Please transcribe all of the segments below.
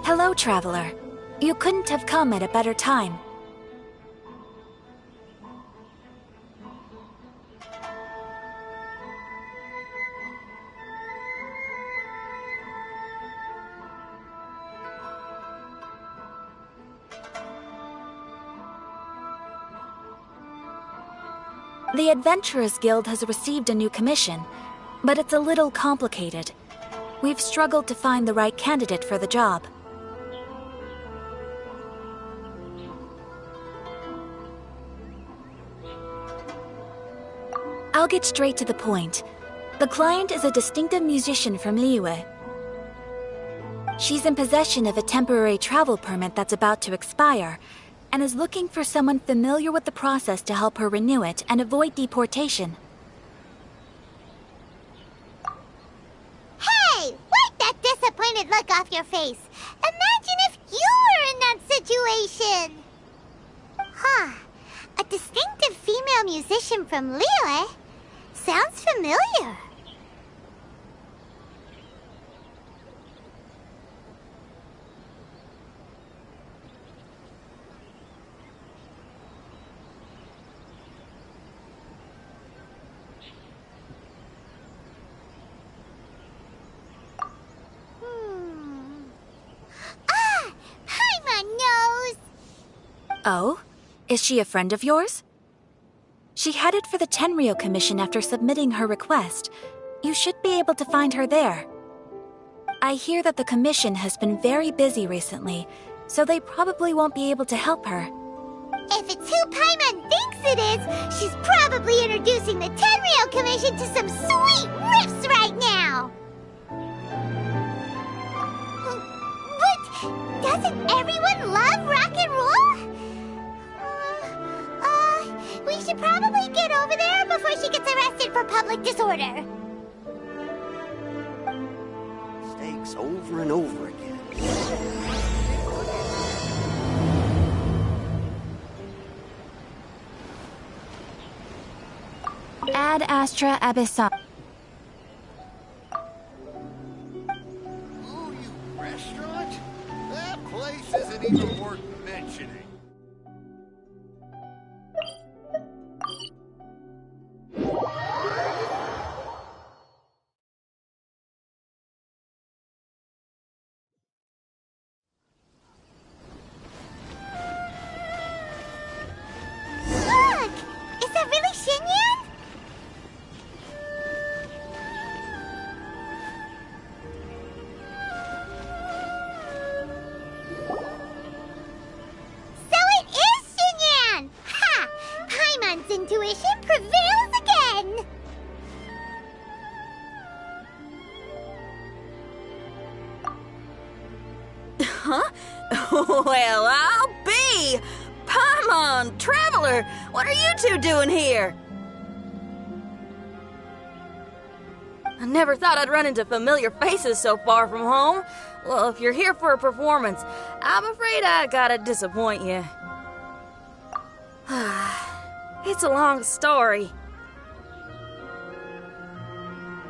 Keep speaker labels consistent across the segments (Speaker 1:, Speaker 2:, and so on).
Speaker 1: Hello, traveler. You couldn't have come at a better time. The Adventurers Guild has received a new commission, but it's a little complicated. We've struggled to find the right candidate for the job. I'll get straight to the point. The client is a distinctive musician from Liyue. She's in possession of a temporary travel permit that's about to expire, and is looking for someone familiar with the process to help her renew it and avoid deportation.
Speaker 2: Hey! Wipe that disappointed look off your face! Imagine if you were in that situation! Huh. A distinctive female musician from Liyue? Sounds familiar. Ah! Paimon knows!
Speaker 1: Oh? Is she a friend of yours? She headed for the Tenryou Commission after submitting her request. You should be able to find her there. I hear that the commission has been very busy recently, so they probably won't be able to help her.
Speaker 2: If it's who Paimon thinks it is, she's probably introducing the Tenryou Commission to some sweet riffs right now! But doesn't everyone love rock and roll? We should probably get over there before she gets arrested for public disorder.
Speaker 3: Mistakes over and over again.
Speaker 1: Ad Astra Abyssal.
Speaker 4: Oh, you restaurant? That place isn't even worth mentioning.
Speaker 2: Look! Is that really Xinyan? So it is Xinyan! Ha! Paimon's intuition prevails again!
Speaker 5: Huh? Well, I'll be! Paimon, Traveler, what are you two doing here? I never thought I'd run into familiar faces so far from home. Well, if you're here for a performance, I'm afraid I gotta disappoint you. It's a long story.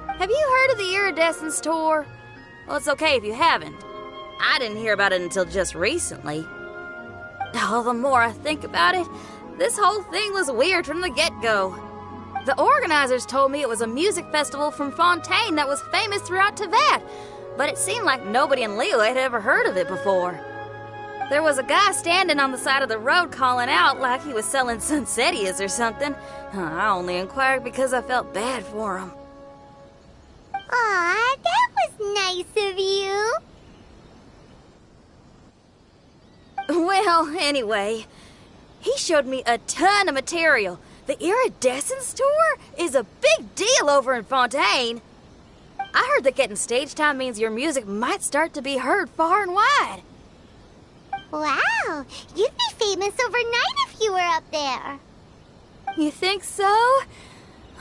Speaker 5: Have you heard of the Iridescence Tour? Well, it's okay if you haven't. I didn't hear about it until just recently. Oh, the more I think about it, this whole thing was weird from the get-go. The organizers told me it was a music festival from Fontaine that was famous throughout Teyvat, but it seemed like nobody in Liyue had ever heard of it before. There was a guy standing on the side of the road calling out like he was selling sunsettias or something. I only inquired because I felt bad for him.
Speaker 2: Aw, that was nice of you.
Speaker 5: Well, anyway, he showed me a ton of material. The Iridescence Tour is a big deal over in Fontaine. I heard that getting stage time means your music might start to be heard far and wide.
Speaker 2: Wow, you'd be famous overnight if you were up there.
Speaker 5: You think so?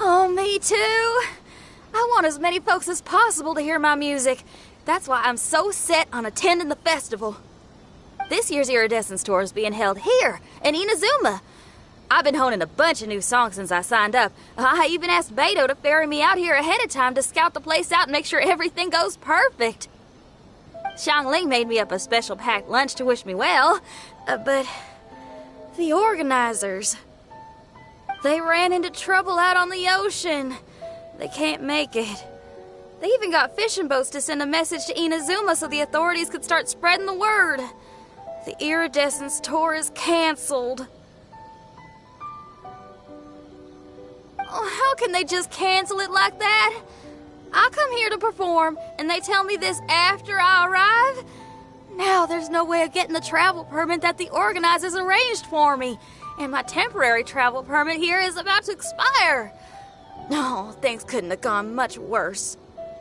Speaker 5: Oh, me too. I want as many folks as possible to hear my music. That's why I'm so set on attending the festival. This year's Iridescence Tour is being held here in Inazuma. I've been honing a bunch of new songs since I signed up. I even asked Beto to ferry me out here ahead of time to scout the place out and make sure everything goes perfect. Xiangling made me up a special packed lunch to wish me well, but the organizers, they ran into trouble out on the ocean. They can't make it. They even got fishing boats to send a message to Inazuma so the authorities could start spreading the word. The Iridescence Tour is canceled. Oh, how can they just cancel it like that? I come here to perform, and they tell me this after I arrive? Now there's no way of getting the travel permit that the organizers arranged for me, and my temporary travel permit here is about to expire. No, things couldn't have gone much worse.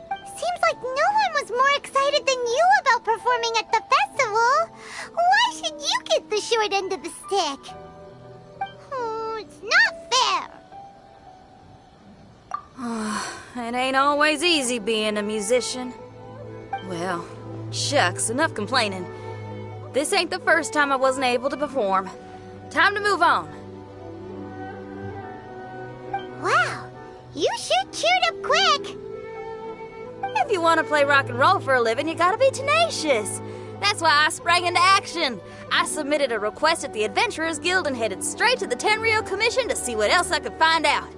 Speaker 2: Seems like no one was more excited than you about performing at the festival. Why should you get the short end of the stick? Oh, it's not fair.
Speaker 5: It ain't always easy being a musician. Well, shucks, enough complaining. This ain't the first time I wasn't able to perform. Time to move on.
Speaker 2: Wow, you sure cheered up quick.
Speaker 5: If you want to play rock and roll for a living, you gotta be tenacious. That's why I sprang into action. I submitted a request at the Adventurers Guild and headed straight to the Tenryou Commission to see what else I could find out.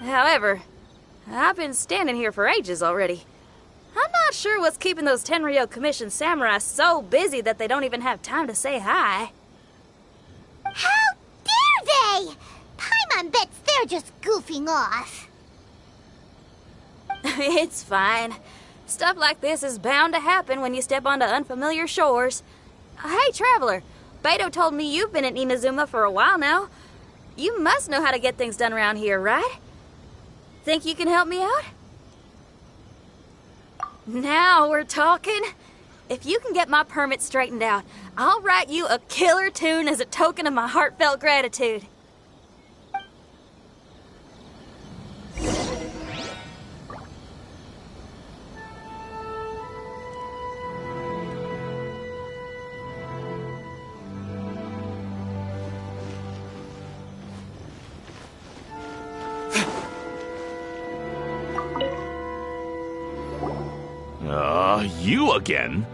Speaker 5: However, I've been standing here for ages already. I'm not sure what's keeping those Tenryou Commission samurai so busy that they don't even have time to say hi.
Speaker 2: How dare they? Paimon bets they're just goofing off.
Speaker 5: It's fine. Stuff like this is bound to happen when you step onto unfamiliar shores. Hey, Traveler, Beto told me you've been in Inazuma for a while now. You must know how to get things done around here, right? Think you can help me out? Now we're talking. If you can get my permit straightened out, I'll write you a killer tune as a token of my heartfelt gratitude.
Speaker 6: You again?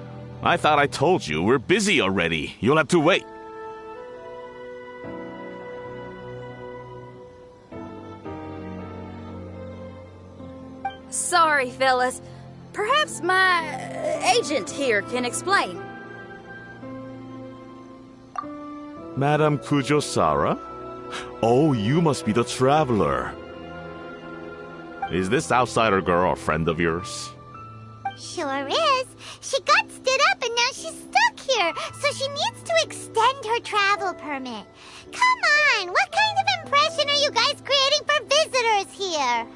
Speaker 6: I thought I told you we're busy already. You'll have to wait.
Speaker 5: Sorry, fellas. Perhaps my agent here can explain.
Speaker 6: Madam Kujosara? Oh, you must be the traveler. Is this outsider girl a friend of yours?
Speaker 2: Sure is. She got stood up and now she's stuck here, so she needs to extend her travel permit. Come on, what kind of impression are you guys creating for visitors here?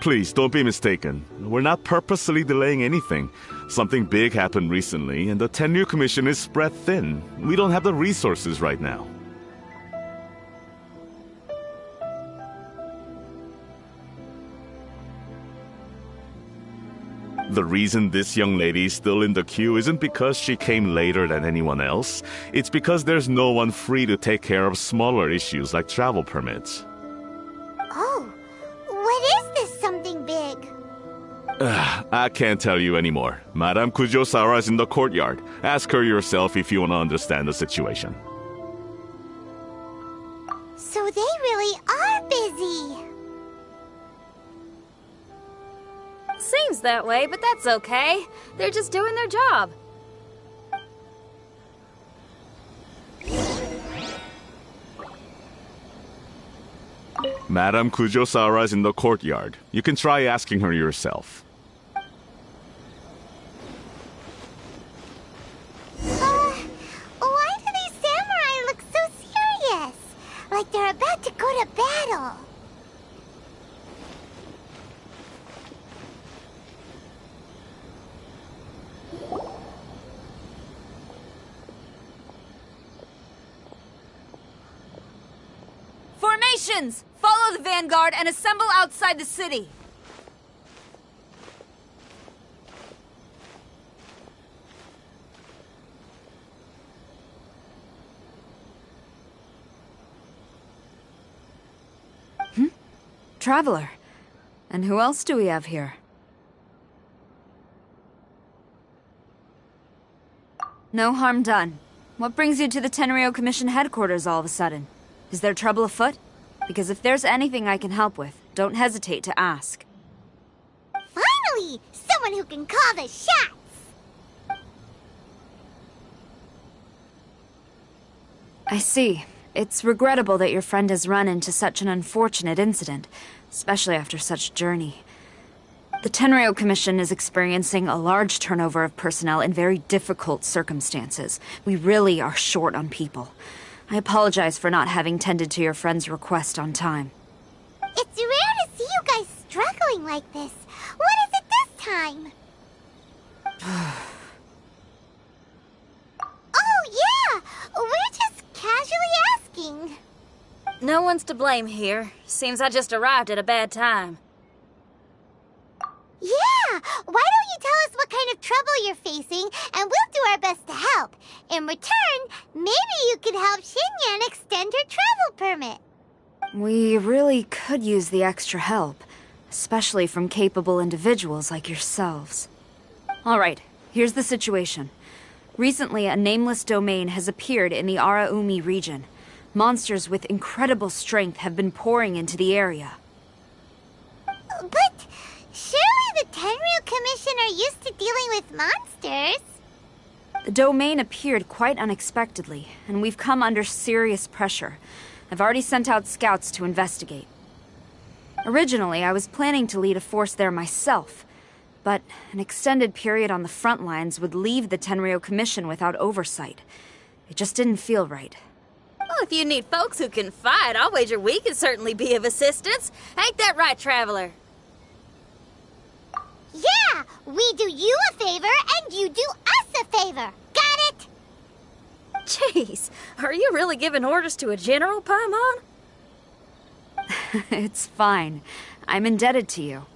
Speaker 6: Please, don't be mistaken. We're not purposely delaying anything. Something big happened recently, and the Tenryou Commission is spread thin. We don't have the resources right now. The reason this young lady is still in the queue isn't because she came later than anyone else. It's because there's no one free to take care of smaller issues like travel permits.
Speaker 2: Oh, what is this something big?
Speaker 6: I can't tell you anymore. Madame Kujo-Sara is in the courtyard. Ask her yourself if you want to understand the situation.
Speaker 2: So they really are busy.
Speaker 5: Seems that way, but that's okay. They're just doing their job.
Speaker 6: Madame Kujo-Sara is in the courtyard. You can try asking her yourself.
Speaker 2: Why do these samurai look so serious? Like they're about to go to battle.
Speaker 5: Formations! Follow the vanguard and assemble outside the city.
Speaker 7: Traveler. And who else do we have here? No harm done. What brings you to the Tenryou Commission headquarters all of a sudden? Is there trouble afoot? Because if there's anything I can help with, don't hesitate to ask.
Speaker 2: Finally! Someone who can call the shots!
Speaker 7: I see. It's regrettable that your friend has run into such an unfortunate incident, especially after such a journey. The Tenryou Commission is experiencing a large turnover of personnel in very difficult circumstances. We really are short on people. I apologize for not having tended to your friend's request on time.
Speaker 2: It's rare to see you guys struggling like this. What is it this time? Oh, yeah! We're just casually asking.
Speaker 5: No one's to blame here. Seems I just arrived at a bad time.
Speaker 2: Yeah! Why don't you tell us what kind of trouble you're facing, and we'll do our best to help. In return, maybe you could help Xinyan extend her travel permit.
Speaker 7: We really could use the extra help, especially from capable individuals like yourselves. Alright, here's the situation. Recently, a nameless domain has appeared in the Araumi region. Monsters with incredible strength have been pouring into the area.
Speaker 2: But surely the Tenryou Commission are used to dealing with monsters.
Speaker 7: The domain appeared quite unexpectedly, and we've come under serious pressure. I've already sent out scouts to investigate. Originally, I was planning to lead a force there myself, but an extended period on the front lines would leave the Tenryou Commission without oversight. It just didn't feel right.
Speaker 5: Well, if you need folks who can fight, I'll wager we can certainly be of assistance. Ain't that right, Traveler?
Speaker 2: Yeah! We do you a favor, and you do us a favor. Got it?
Speaker 5: Jeez, are you really giving orders to a general, Paimon?
Speaker 7: It's fine. I'm indebted to you.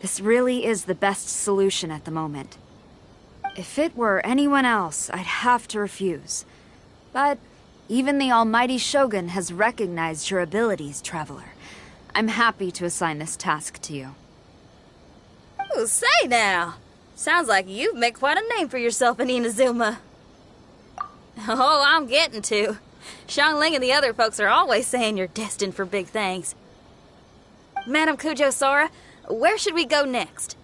Speaker 7: This really is the best solution at the moment. If it were anyone else, I'd have to refuse. But even the almighty Shogun has recognized your abilities, Traveler. I'm happy to assign this task to you.
Speaker 5: Oh, say now. Sounds like you've made quite a name for yourself in Inazuma. Oh, I'm getting to. Xiangling and the other folks are always saying you're destined for big things. Madame Kujo-Sara, where should we go next?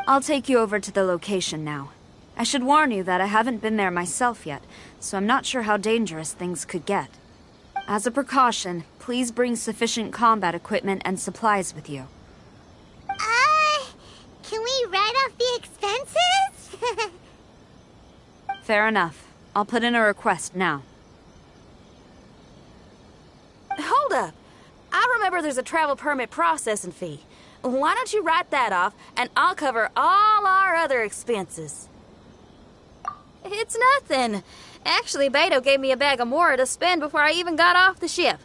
Speaker 7: I'll take you over to the location now. I should warn you that I haven't been there myself yet, so I'm not sure how dangerous things could get. As a precaution, please bring sufficient combat equipment and supplies with you.
Speaker 2: Can we write off the expenses?
Speaker 7: Fair enough. I'll put in a request now.
Speaker 5: Hold up. I remember there's a travel permit processing fee. Why don't you write that off, and I'll cover all our other expenses? It's nothing. Actually, Beto gave me a bag of Mora to spend before I even got off the ship.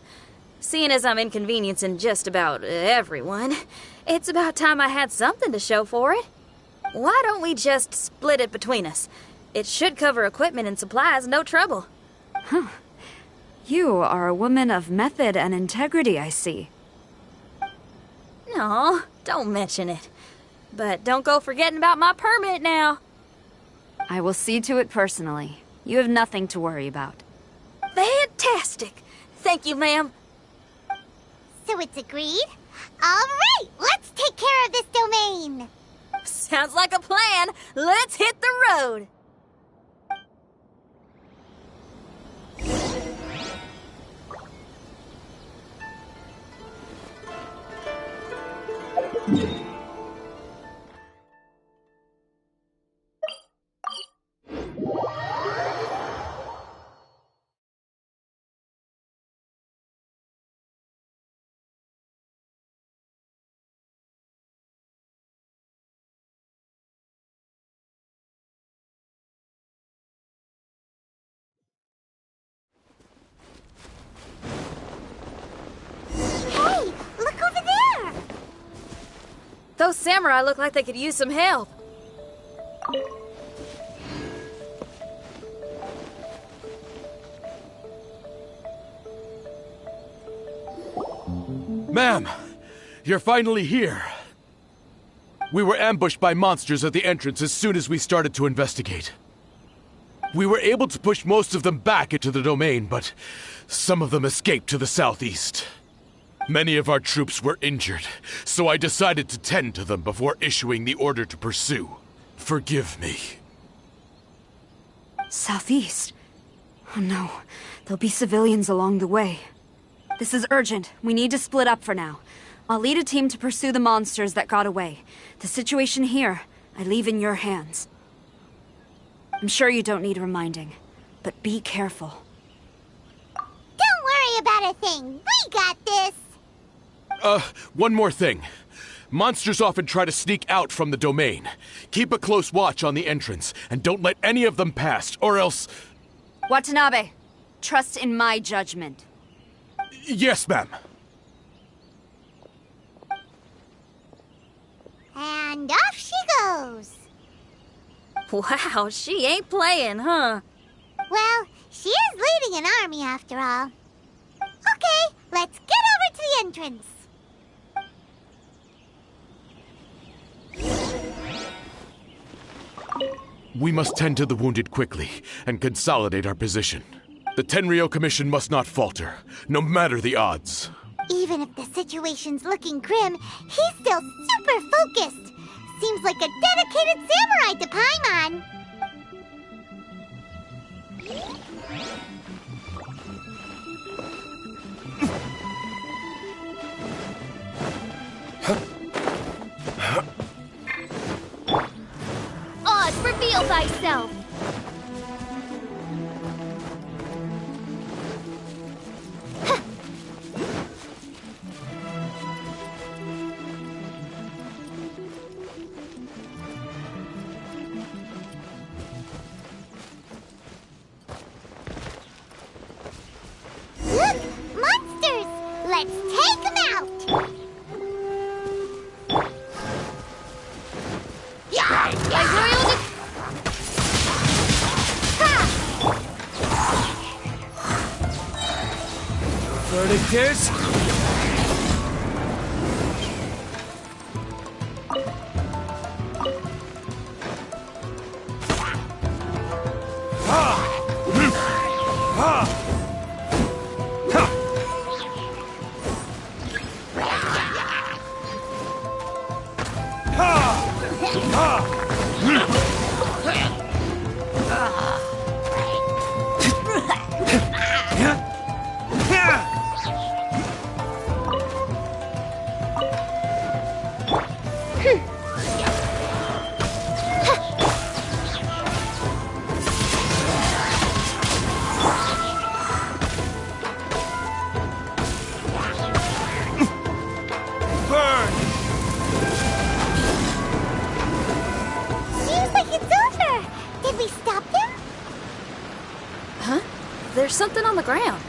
Speaker 5: Seeing as I'm inconveniencing just about everyone, It's about time I had something to show for it. Why don't we just split it between us? It should cover equipment and supplies, no trouble.
Speaker 7: You are a woman of method and integrity, I see.
Speaker 5: No, don't mention it. But don't go forgetting about my permit now.
Speaker 7: I will see to it personally. You have nothing to worry about.
Speaker 5: Fantastic. Thank you, ma'am.
Speaker 2: So it's agreed? Alright, let's take care of this domain!
Speaker 5: Sounds like a plan. Let's hit the road.
Speaker 2: Hey, look over there!
Speaker 5: Those samurai look like they could use some help.
Speaker 8: Ma'am, you're finally here. We were ambushed by monsters at the entrance as soon as we started to investigate. We were able to push most of them back into the domain, but some of them escaped to the southeast. Many of our troops were injured, so I decided to tend to them before issuing the order to pursue. Forgive me.
Speaker 7: Southeast? Oh no, there'll be civilians along the way. This is urgent. We need to split up for now. I'll lead a team to pursue the monsters that got away. The situation here, I leave in your hands. I'm sure you don't need reminding, but be careful.
Speaker 2: Don't worry about a thing. We got this.
Speaker 8: One more thing. Monsters often try to sneak out from the domain. Keep a close watch on the entrance, and don't let any of them pass, or else...
Speaker 7: Watanabe, trust in my judgment.
Speaker 8: Yes, ma'am.
Speaker 2: And off she goes.
Speaker 5: Wow, she ain't playing, huh?
Speaker 2: Well, she is leading an army after all. Okay, let's get over to the entrance.
Speaker 8: We must tend to the wounded quickly and consolidate our position. The Tenryo Commission must not falter, no matter the odds.
Speaker 2: Even if the situation's looking grim, he's still super focused. Seems like a dedicated samurai to Paimon.
Speaker 9: Odd, reveal thyself!
Speaker 2: Look! Monsters! Let's take them out! Yeah!
Speaker 9: By royal
Speaker 8: Verdict is...
Speaker 2: Seems like it's over. Did we stop them?
Speaker 5: Huh? There's something on the ground.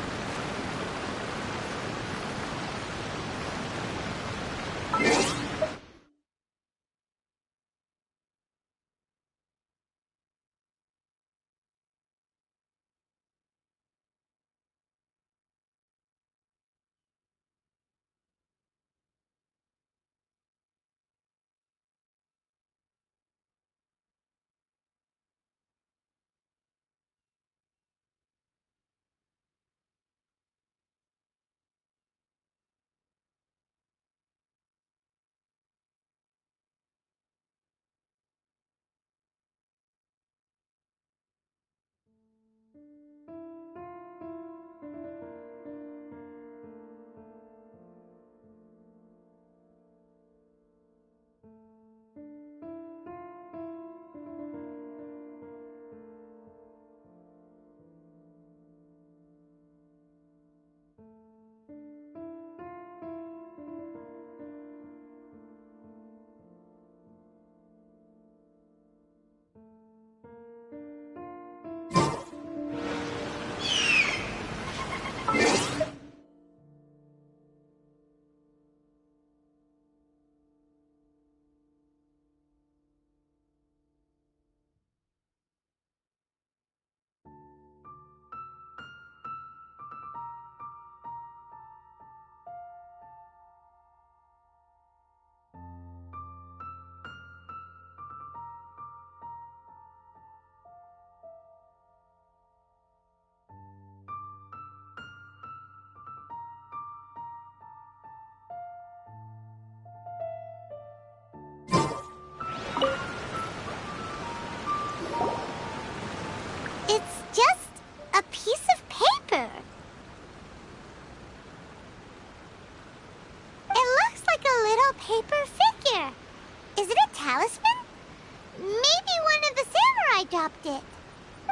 Speaker 2: dropped it.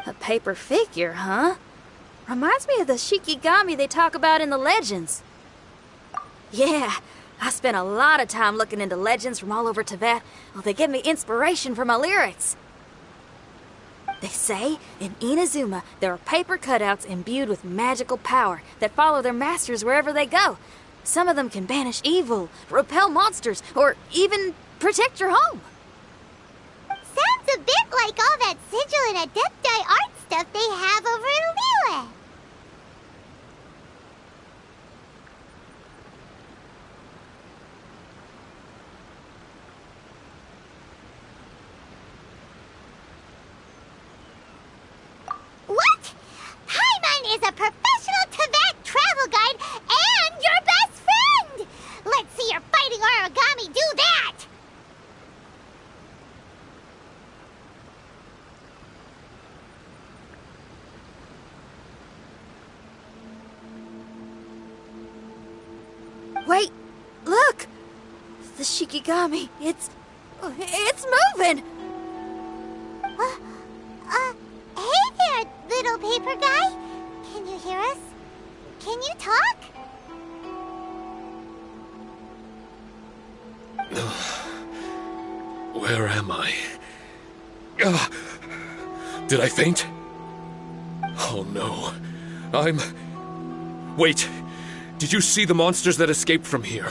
Speaker 5: A paper figure, huh? Reminds me of the Shikigami they talk about in the legends. Yeah, I spent a lot of time looking into legends from all over Tibet. Well, they give me inspiration for my lyrics. They say in Inazuma there are paper cutouts imbued with magical power that follow their masters wherever they go. Some of them can banish evil, repel monsters, or even protect your home.
Speaker 2: Sounds a bit like all that sigil and adepti art stuff they have over in Liyue. What? Paimon is a professional Tibet travel guide and your best friend! Let's see your fighting origami do that!
Speaker 5: Wait, look! The Shikigami, it's moving!
Speaker 2: Hey there, little paper guy. Can you hear us? Can you talk?
Speaker 10: Where am I? Did I faint? Oh no. Wait! Did you see the monsters that escaped from here?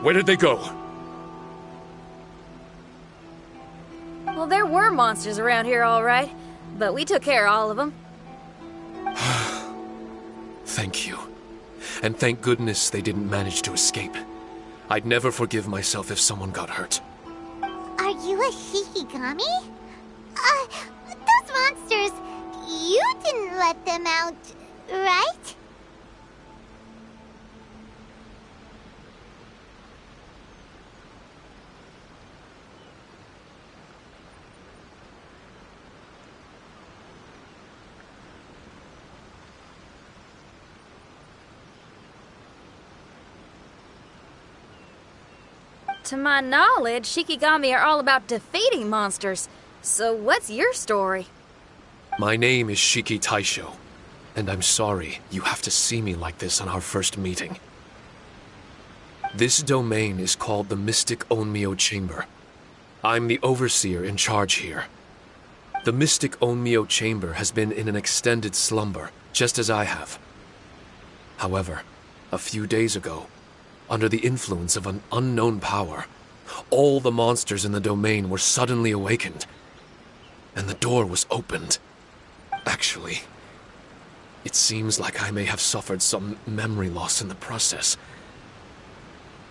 Speaker 10: Where did they go?
Speaker 5: Well, there were monsters around here, all right. But we took care of all of them.
Speaker 10: Thank you. And thank goodness they didn't manage to escape. I'd never forgive myself if someone got hurt.
Speaker 2: Are you a Shikigami? Those monsters, you didn't let them out, right?
Speaker 5: To my knowledge, Shikigami are all about defeating monsters. So what's your story?
Speaker 10: My name is Shiki Taisho, and I'm sorry you have to see me like this on our first meeting. This domain is called the Mystic Onmyo Chamber. I'm the overseer in charge here. The Mystic Onmyo Chamber has been in an extended slumber, just as I have. However, a few days ago, under the influence of an unknown power, all the monsters in the domain were suddenly awakened, and the door was opened. Actually, it seems like I may have suffered some memory loss in the process.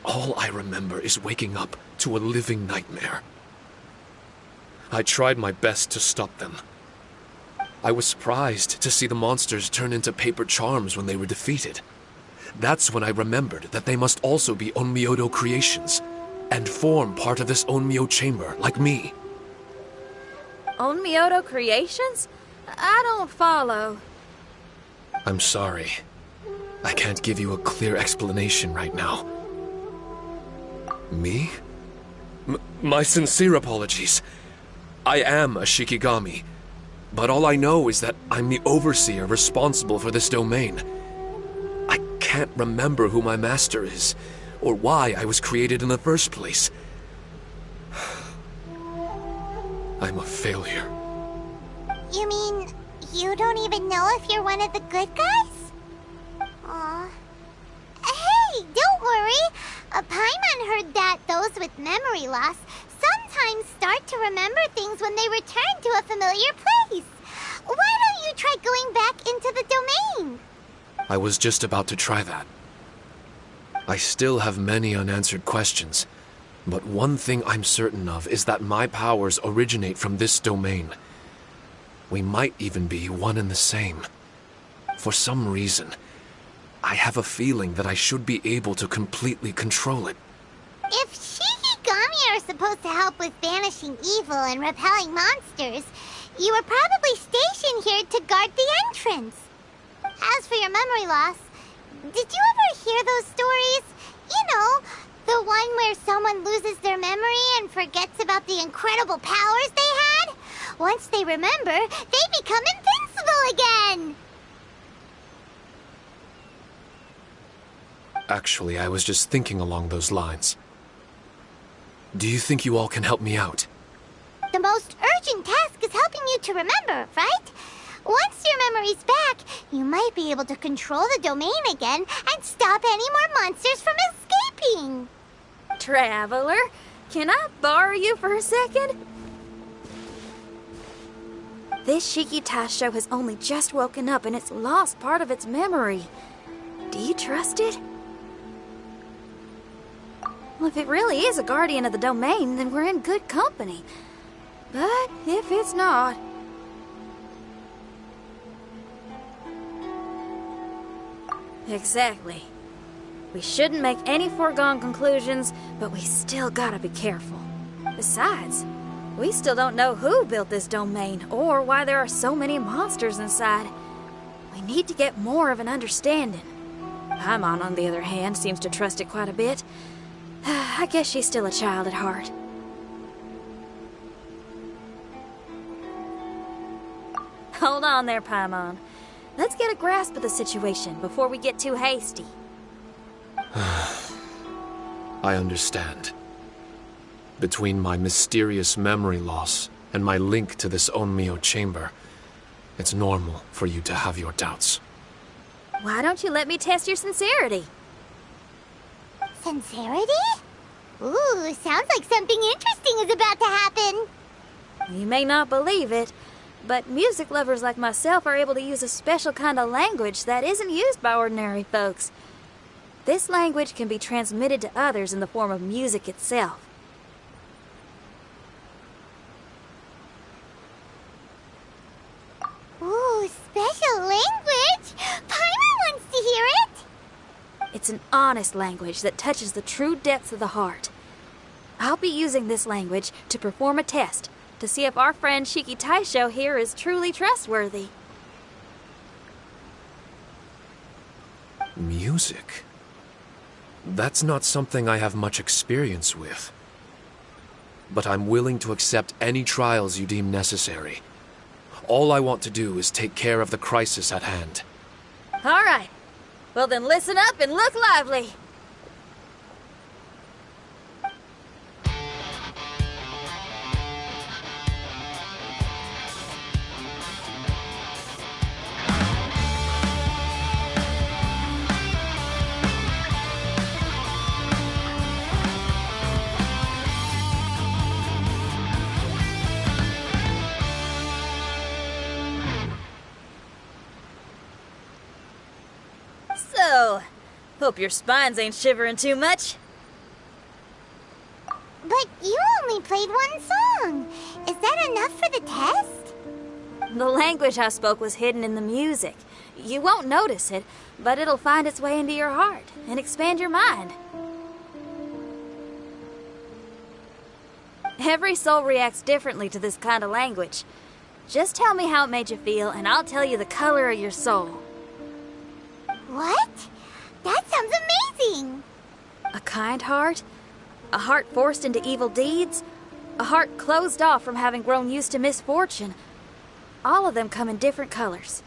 Speaker 10: All I remember is waking up to a living nightmare. I tried my best to stop them. I was surprised to see the monsters turn into paper charms when they were defeated. That's when I remembered that they must also be Onmyodo creations, and form part of this Onmyo chamber, like me.
Speaker 5: Onmyodo creations? I don't follow.
Speaker 10: I'm sorry. I can't give you a clear explanation right now. Me? My sincere apologies. I am a Shikigami, but all I know is that I'm the overseer responsible for this domain. I can't remember who my master is, or why I was created in the first place. I'm a failure.
Speaker 2: You mean you don't even know if you're one of the good guys? Aw. Hey, don't worry. Paimon heard that those with memory loss sometimes start to remember things when they return to a familiar place. Why don't you try going back into the domain?
Speaker 10: I was just about to try that. I still have many unanswered questions, but one thing I'm certain of is that my powers originate from this domain. We might even be one and the same. For some reason, I have a feeling that I should be able to completely control it.
Speaker 2: If Shikigami are supposed to help with banishing evil and repelling monsters, you were probably stationed here to guard the entrance. As for your memory loss, did you ever hear those stories? You know, the one where someone loses their memory and forgets about the incredible powers they had? Once they remember, they become invincible again!
Speaker 10: Actually, I was just thinking along those lines. Do you think you all can help me out?
Speaker 2: The most urgent task is helping you to remember, right? Once your memory's back, you might be able to control the domain again and stop any more monsters from escaping.
Speaker 5: Traveler, can I borrow you for a second? This Shiki Taisho has only just woken up and it's lost part of its memory. Do you trust it? Well, if it really is a guardian of the domain, then we're in good company. But if it's not... Exactly. We shouldn't make any foregone conclusions, but we still gotta be careful. Besides, we still don't know who built this domain or why there are so many monsters inside. We need to get more of an understanding. Paimon, on the other hand, seems to trust it quite a bit. I guess she's still a child at heart. Hold on there, Paimon. Let's get a grasp of the situation before we get too hasty.
Speaker 10: I understand. Between my mysterious memory loss and my link to this Onmyo chamber, it's normal for you to have your doubts.
Speaker 5: Why don't you let me test your sincerity?
Speaker 2: Sincerity? Ooh, sounds like something interesting is about to happen.
Speaker 5: You may not believe it, but music lovers like myself are able to use a special kind of language that isn't used by ordinary folks. This language can be transmitted to others in the form of music itself.
Speaker 2: Ooh, special language? Paimon wants to hear it!
Speaker 5: It's an honest language that touches the true depths of the heart. I'll be using this language to perform a test to see if our friend Shiki Taisho here is truly trustworthy.
Speaker 10: Music? That's not something I have much experience with. But I'm willing to accept any trials you deem necessary. All I want to do is take care of the crisis at hand.
Speaker 5: All right. Well then listen up and look lively. So, hope your spines ain't shivering too much.
Speaker 2: But you only played one song. Is that enough for the test?
Speaker 5: The language I spoke was hidden in the music. You won't notice it, but it'll find its way into your heart and expand your mind. Every soul reacts differently to this kind of language. Just tell me how it made you feel, and I'll tell you the color of your soul.
Speaker 2: What? That sounds amazing!
Speaker 5: A kind heart? A heart forced into evil deeds? A heart closed off from having grown used to misfortune? All of them come in different colors.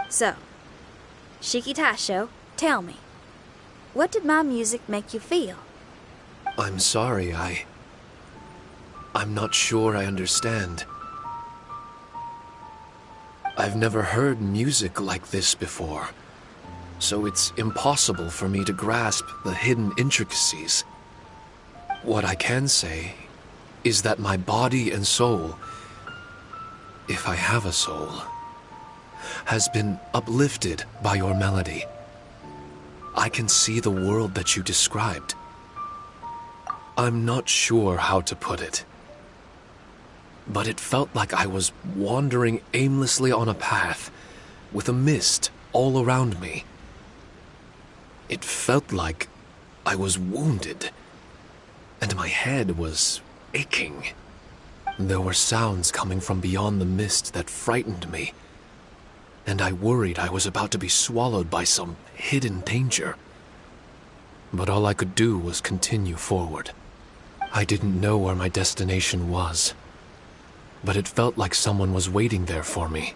Speaker 5: So, Shiki Taisho, tell me, what did my music make you feel?
Speaker 10: I'm sorry, I'm not sure I understand. I've never heard music like this before, so it's impossible for me to grasp the hidden intricacies. What I can say is that my body and soul, if I have a soul, has been uplifted by your melody. I can see the world that you described. I'm not sure how to put it, but it felt like I was wandering aimlessly on a path with a mist all around me. It felt like I was wounded, and my head was aching. There were sounds coming from beyond the mist that frightened me, and I worried I was about to be swallowed by some hidden danger. But all I could do was continue forward. I didn't know where my destination was. but it felt like someone was waiting there for me.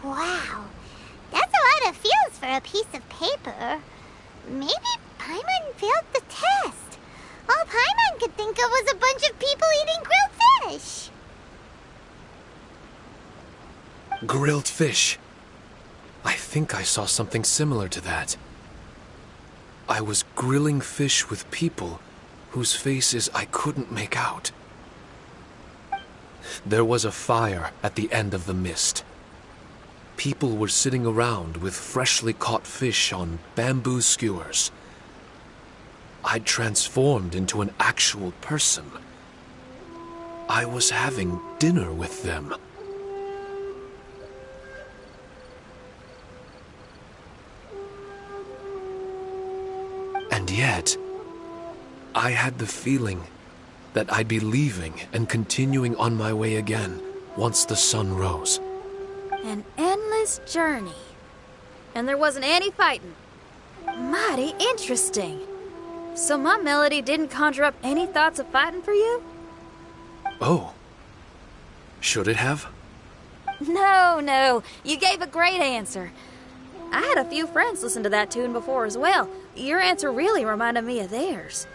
Speaker 2: Wow, that's a lot of feels for a piece of paper. Maybe Paimon failed the test. All Paimon could think of was a bunch of people eating grilled fish.
Speaker 10: Grilled fish. I think I saw something similar to that. I was grilling fish with people whose faces I couldn't make out. There was a fire at the end of the mist. People were sitting around with freshly caught fish on bamboo skewers. I'd transformed into an actual person. I was having dinner with them. And yet, I had the feeling that I'd be leaving and continuing on my way again once the sun rose.
Speaker 5: An endless journey. And there wasn't any fighting. Mighty interesting. So my melody didn't conjure up any thoughts of fighting for you?
Speaker 10: Oh. Should it have?
Speaker 5: No. You gave a great answer. I had a few friends listen to that tune before as well. Your answer really reminded me of theirs.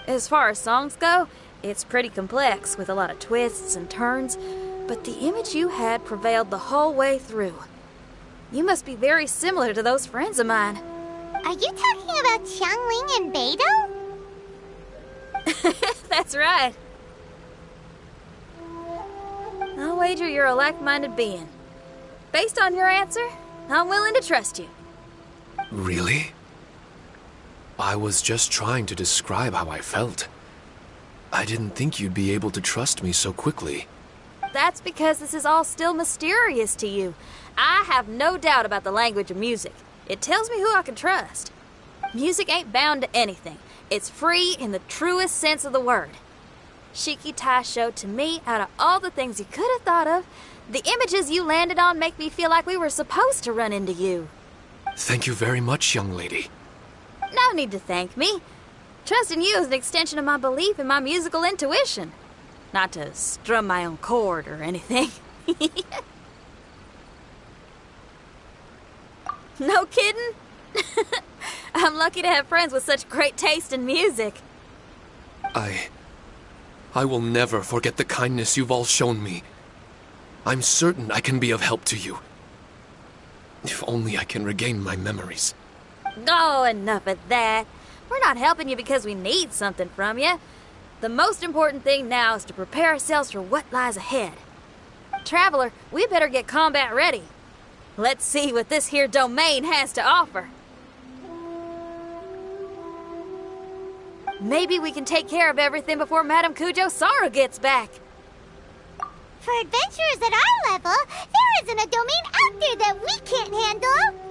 Speaker 5: As far as songs go, it's pretty complex with a lot of twists and turns, but the image you had prevailed the whole way through. You must be very similar to those friends of mine.
Speaker 2: Are you talking about Xiangling and Beidou?
Speaker 5: That's right. I'll wager you're a like-minded being. Based on your answer, I'm willing to trust you.
Speaker 10: Really? I was just trying to describe how I felt. I didn't think you'd be able to trust me so quickly.
Speaker 5: That's because this is all still mysterious to you. I have no doubt about the language of music. It tells me who I can trust. Music ain't bound to anything. It's free in the truest sense of the word. Shiki Taisho, to me, out of all the things you could have thought of, the images you landed on make me feel like we were supposed to run into you.
Speaker 10: Thank you very much, young lady.
Speaker 5: No need to thank me. Trusting you is an extension of my belief in my musical intuition. Not to strum my own chord or anything. No kidding? I'm lucky to have friends with such great taste in music.
Speaker 10: I will never forget the kindness you've all shown me. I'm certain I can be of help to you. If only I can regain my memories.
Speaker 5: Oh, enough of that. We're not helping you because we need something from you. The most important thing now is to prepare ourselves for what lies ahead. Traveler, we better get combat ready. Let's see what this here domain has to offer. Maybe we can take care of everything before Madame Kujo-Sara gets back.
Speaker 2: For adventurers at our level, there isn't a domain out there that we can't handle.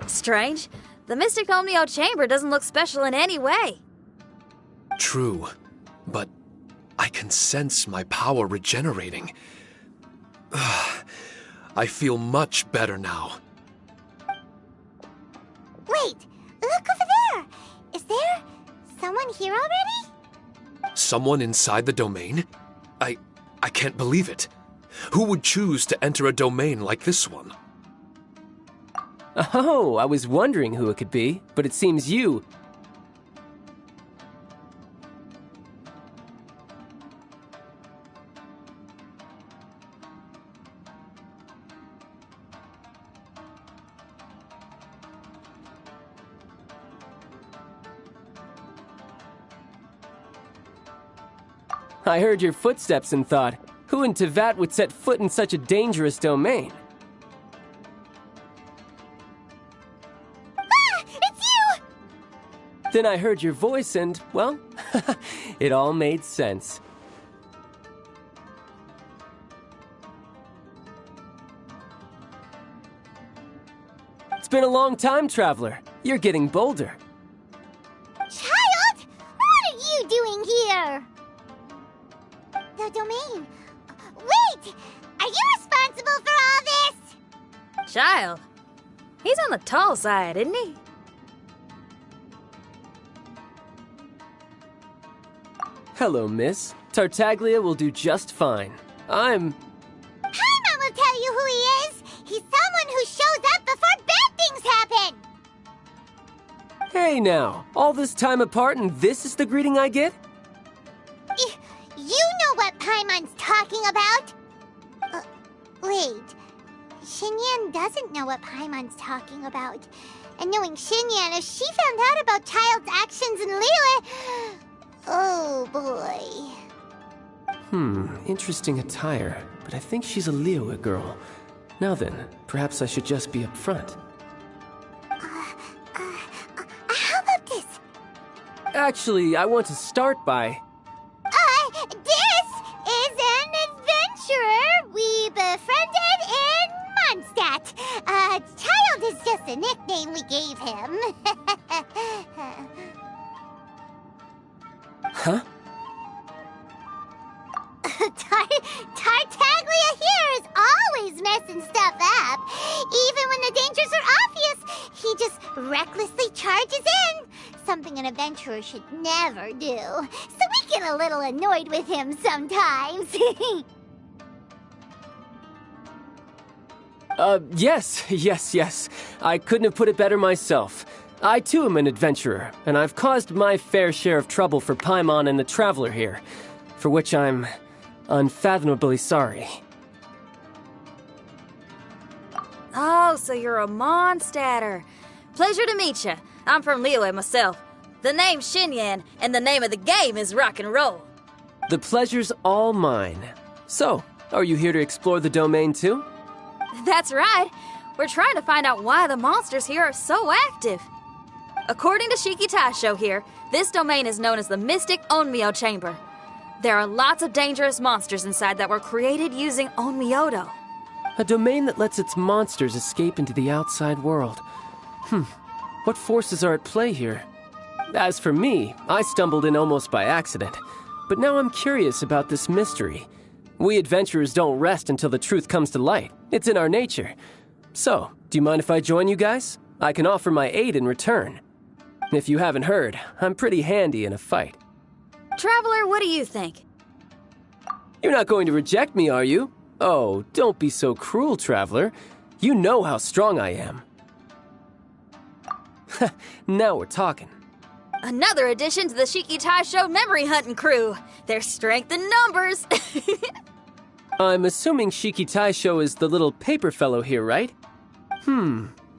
Speaker 5: Strange. The Mystic Omnio Chamber doesn't look special in any way.
Speaker 10: True, but I can sense my power regenerating. I feel much better now.
Speaker 2: Wait, look over there! Is there someone here already?
Speaker 10: Someone inside the domain? I can't believe it. Who would choose to enter a domain like this one?
Speaker 11: Oh, I was wondering who it could be, but it seems you... I heard your footsteps and thought, who in Tevat would set foot in such a dangerous domain?
Speaker 2: Ah! It's you!
Speaker 11: Then I heard your voice and, well, it all made sense. It's been a long time, Traveler. You're getting bolder.
Speaker 2: Child! What are you doing here? The domain. Wait! Are you responsible for all this?
Speaker 5: Child. He's on the tall side, isn't he?
Speaker 11: Hello, miss. Tartaglia will do just fine.
Speaker 2: Paimon will tell you who he is! He's someone who shows up before bad things happen!
Speaker 11: Hey now, all this time apart and this is the greeting I get?
Speaker 2: You know what Paimon's talking about? Wait. Xinyan doesn't know what Paimon's talking about. And knowing Xinyan, if she found out about Child's actions in Liyue... Oh, boy.
Speaker 11: Interesting attire, but I think she's a Liyue girl. Now then, perhaps I should just be upfront.
Speaker 2: How about this?
Speaker 11: Actually, I want to start by...
Speaker 2: This is an adventurer we befriended in Mondstadt. Child is just a nickname we gave him.
Speaker 11: Huh?
Speaker 2: Tartaglia here is always messing stuff up. Even when the dangers are obvious, he just recklessly charges in. Something an adventurer should never do. So we get a little annoyed with him sometimes.
Speaker 11: Yes. I couldn't have put it better myself. I too am an adventurer, and I've caused my fair share of trouble for Paimon and the Traveler here, for which I'm unfathomably sorry.
Speaker 5: Oh, so you're a Mondstadter. Pleasure to meet you. I'm from Liyue myself. The name's Xinyan, and the name of the game is rock and roll.
Speaker 11: The pleasure's all mine. So, are you here to explore the domain too?
Speaker 5: That's right. We're trying to find out why the monsters here are so active. According to Shiki Taisho here, this domain is known as the Mystic Onmyo Chamber. There are lots of dangerous monsters inside that were created using Onmyodo.
Speaker 11: A domain that lets its monsters escape into the outside world. What forces are at play here? As for me, I stumbled in almost by accident. But now I'm curious about this mystery. We adventurers don't rest until the truth comes to light. It's in our nature. So, do you mind if I join you guys? I can offer my aid in return. If you haven't heard, I'm pretty handy in a fight.
Speaker 5: Traveler, what do you think?
Speaker 11: You're not going to reject me, are you? Oh, don't be so cruel, Traveler. You know how strong I am. Now we're talking.
Speaker 5: Another addition to the Shiki Taisho memory hunting crew. There's strength in numbers.
Speaker 11: I'm assuming Shiki Taisho is the little paper fellow here, right?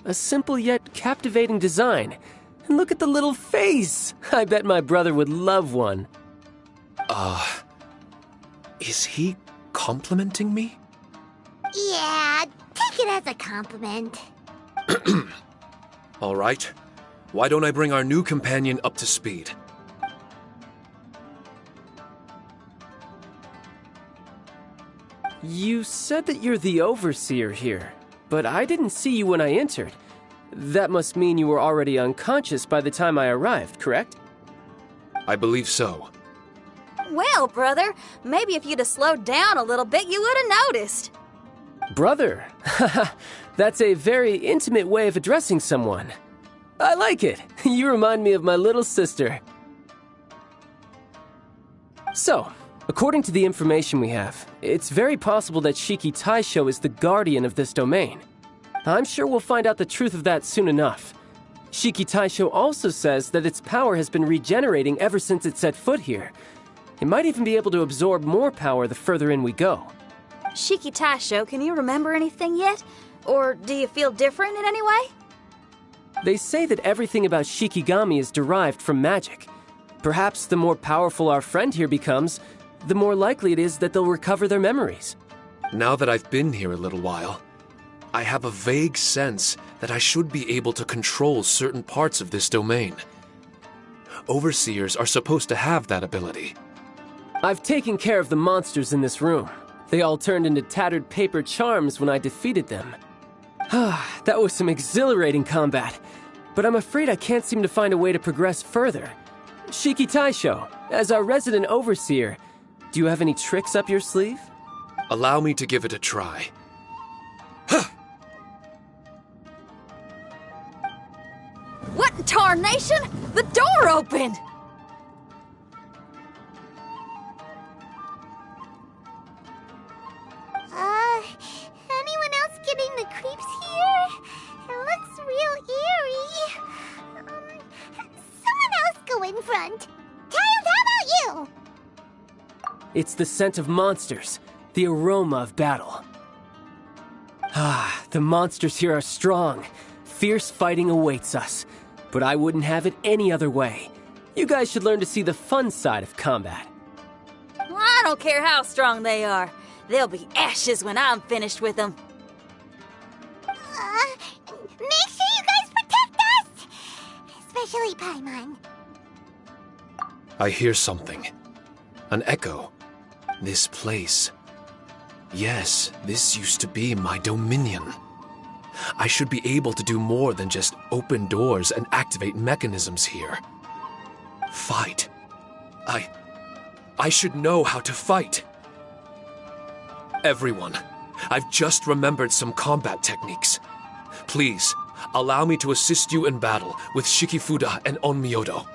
Speaker 11: A simple yet captivating design. And look at the little face! I bet my brother would love one.
Speaker 10: Is he complimenting me?
Speaker 2: Yeah, take it as a compliment.
Speaker 10: All right. Why don't I bring our new companion up to speed?
Speaker 11: You said that you're the overseer here. but I didn't see you when I entered. That must mean you were already unconscious by the time I arrived, correct?
Speaker 10: I believe so.
Speaker 5: Well, brother, maybe if you'd have slowed down a little bit, you would have noticed.
Speaker 11: Brother? That's a very intimate way of addressing someone. I like it. You remind me of my little sister. So, according to the information we have, it's very possible that Shiki Taisho is the guardian of this domain. I'm sure we'll find out the truth of that soon enough. Shiki Taisho also says that its power has been regenerating ever since it set foot here. It might even be able to absorb more power the further in we go.
Speaker 5: Shiki Taisho, can you remember anything yet? Or do you feel different in any way?
Speaker 11: They say that everything about Shikigami is derived from magic. Perhaps the more powerful our friend here becomes, the more likely it is that they'll recover their memories.
Speaker 10: Now that I've been here a little while, I have a vague sense that I should be able to control certain parts of this domain. Overseers are supposed to have that ability.
Speaker 11: I've taken care of the monsters in this room. They all turned into tattered paper charms when I defeated them. That was some exhilarating combat, but I'm afraid I can't seem to find a way to progress further. Shiki Taisho, as our resident overseer, do you have any tricks up your sleeve?
Speaker 10: Allow me to give it a try.
Speaker 5: What in tarnation? The door opened!
Speaker 2: Anyone else getting the creeps here? It looks real eerie. Someone else go in front. Child, how about you?
Speaker 11: It's the scent of monsters, the aroma of battle. The monsters here are strong. Fierce fighting awaits us. But I wouldn't have it any other way. You guys should learn to see the fun side of combat.
Speaker 5: Well, I don't care how strong they are. They'll be ashes when I'm finished with them.
Speaker 2: Make sure you guys protect us! Especially Paimon.
Speaker 10: I hear something. An echo. This place. Yes, this used to be my dominion. I should be able to do more than just open doors and activate mechanisms here. Fight. I should know how to fight. Everyone, I've just remembered some combat techniques. Please, allow me to assist you in battle with Shikifuda and Onmyodo.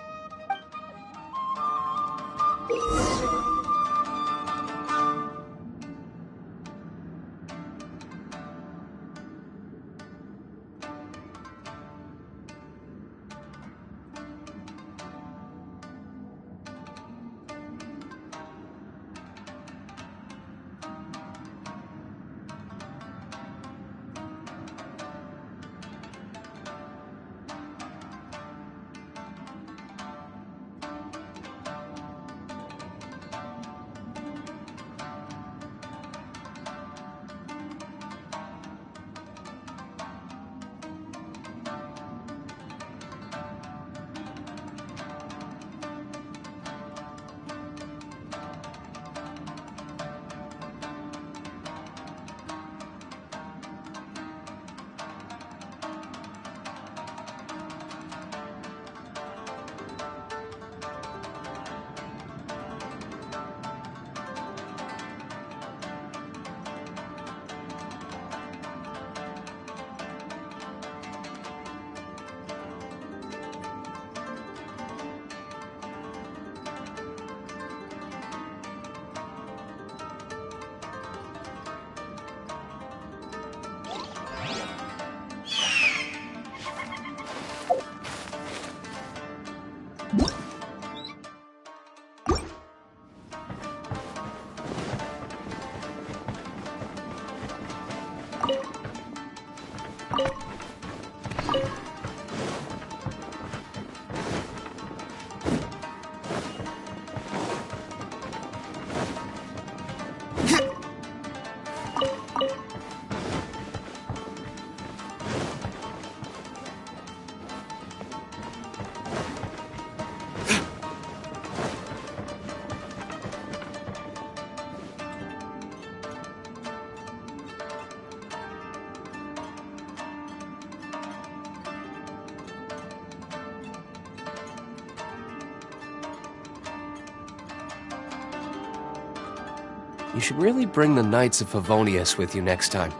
Speaker 11: You should really bring the Knights of Favonius with you next time.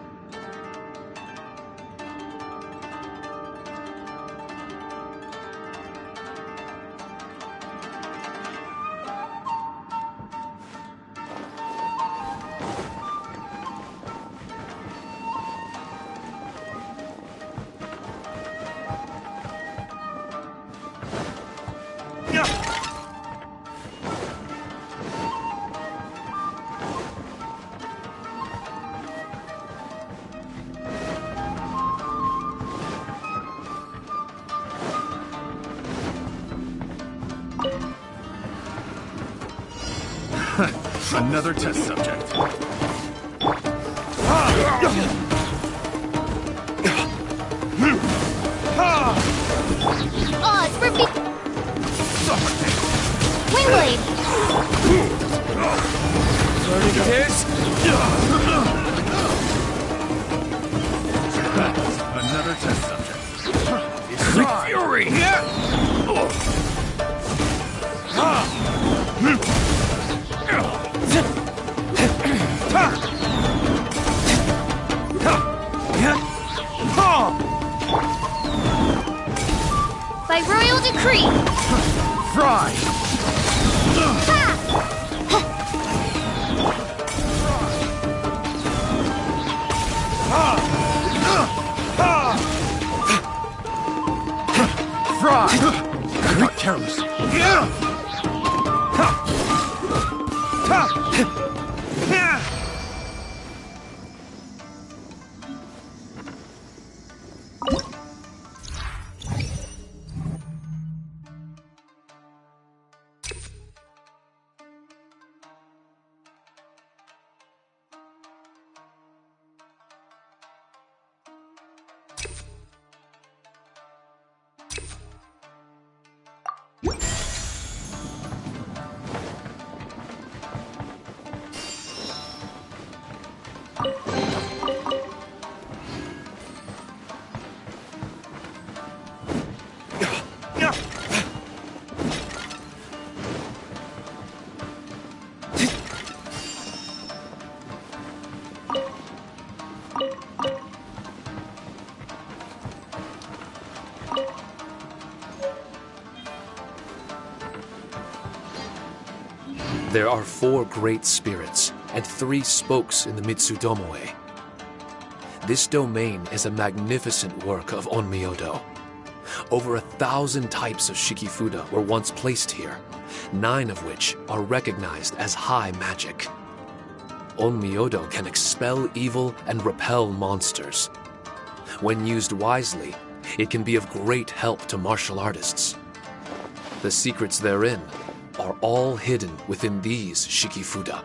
Speaker 12: Another test subject.
Speaker 9: Odds for me. Wingblade.
Speaker 12: Learning this? Another test subject. Quick Fury!
Speaker 9: By royal decree.
Speaker 12: Fry! Fry! I got careless.
Speaker 10: There are 4 great spirits and 3 spokes in the Mitsudomoe. This domain is a magnificent work of Onmyodo. Over 1,000 types of Shikifuda were once placed here, 9 of which are recognized as high magic. Onmyodo can expel evil and repel monsters. When used wisely, it can be of great help to martial artists. The secrets therein are all hidden within these Shikifuda.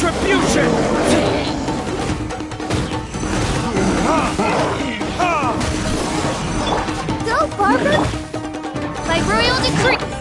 Speaker 12: Retribution!
Speaker 9: Go, Barbara! By royal decree!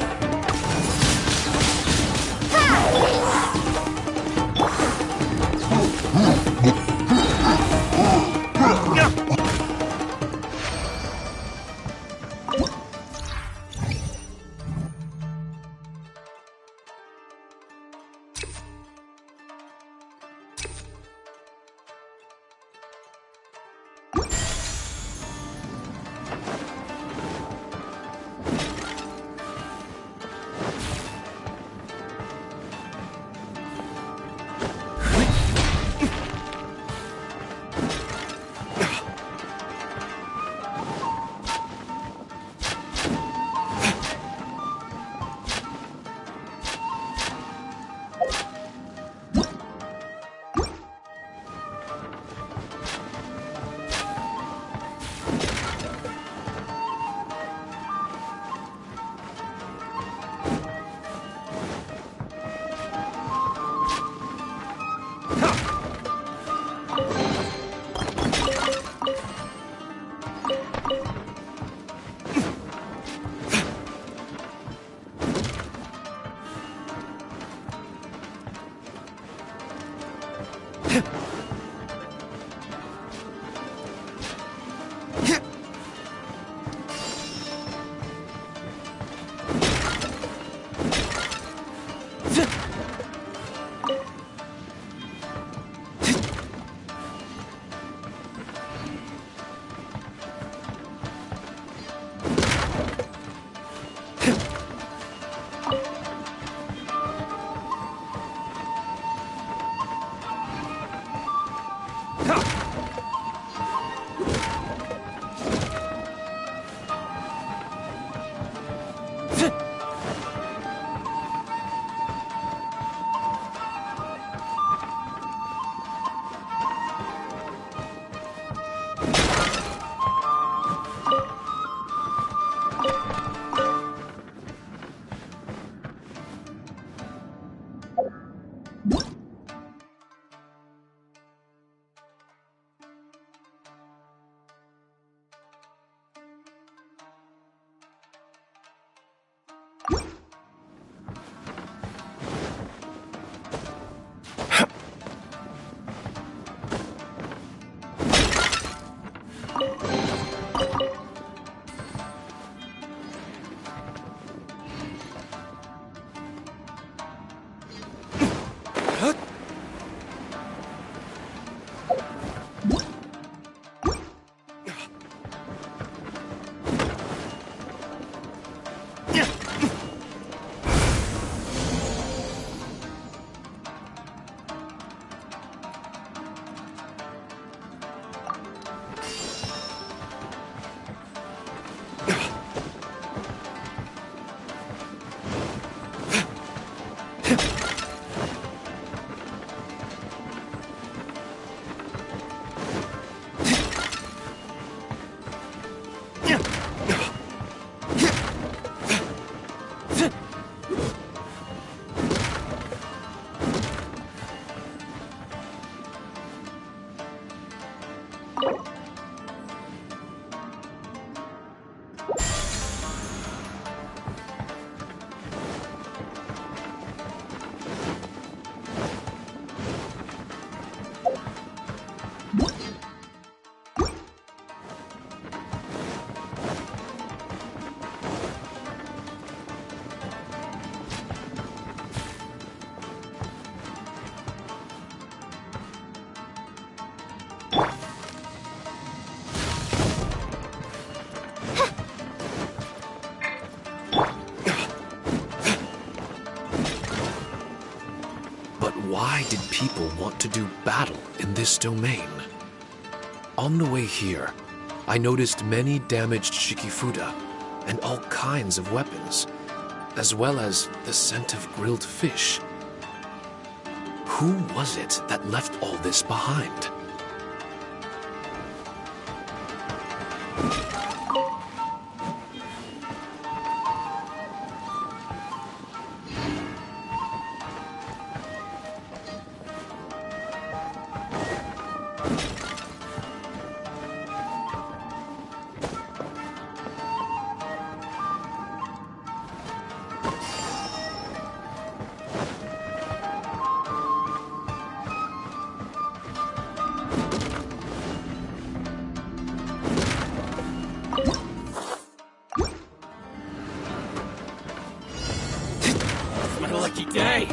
Speaker 10: But why did people want to do battle in this domain? On the way here, I noticed many damaged shikifuda and all kinds of weapons, as well as the scent of grilled fish. Who was it that left all this behind?
Speaker 12: What a lucky day!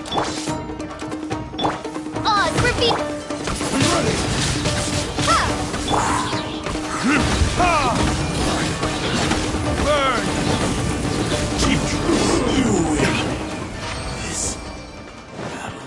Speaker 9: Odds for beat.
Speaker 12: Burn! You will. This battle.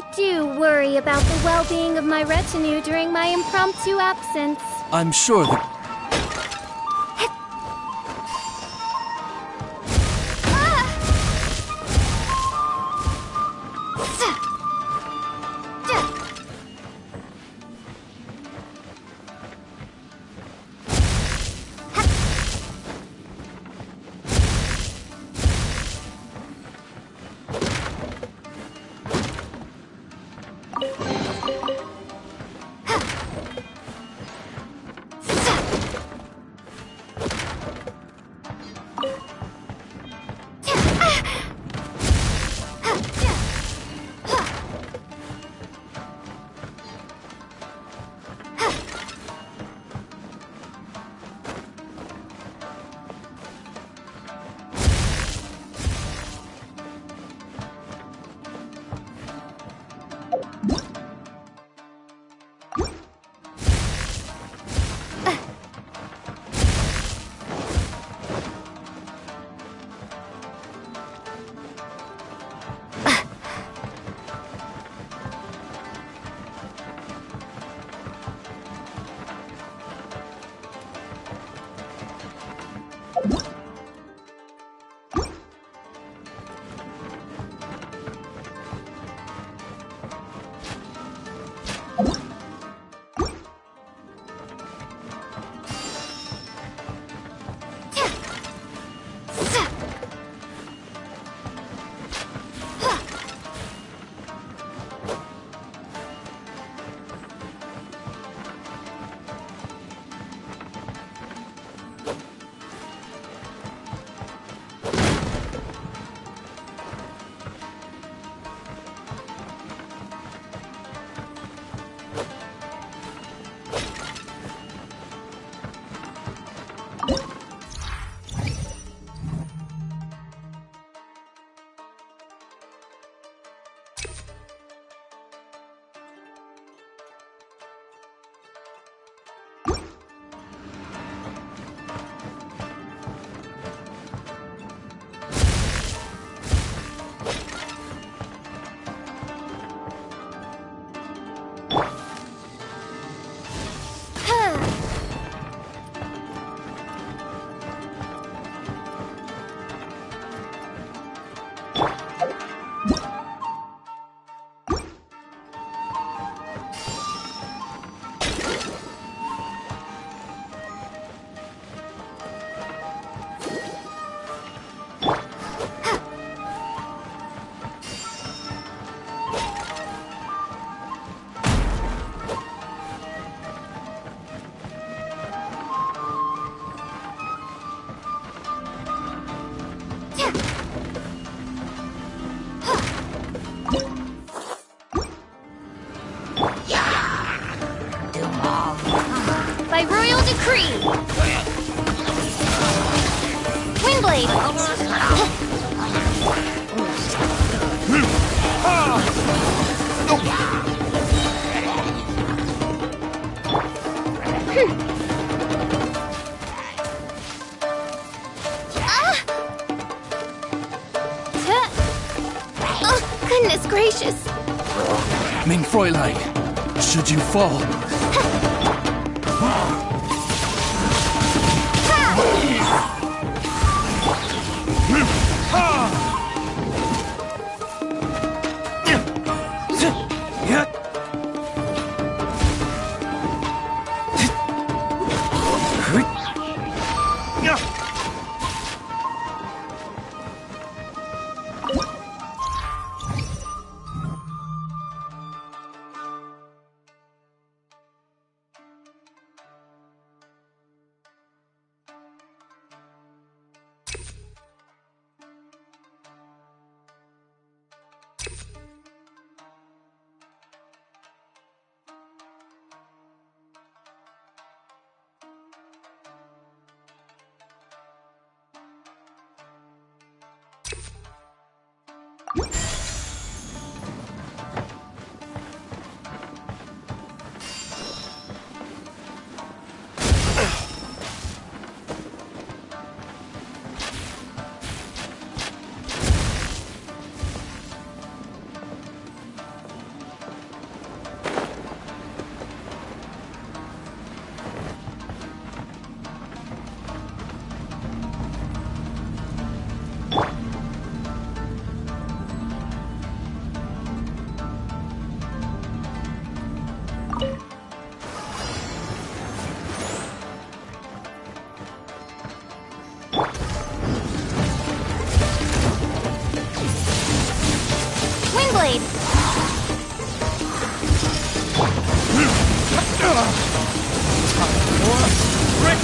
Speaker 9: I do worry about the well-being of my retinue during my impromptu absence.
Speaker 12: I'm sure that...
Speaker 9: By royal decree! Wingblade! Oh, goodness gracious!
Speaker 12: Ming Fräulein, should you fall...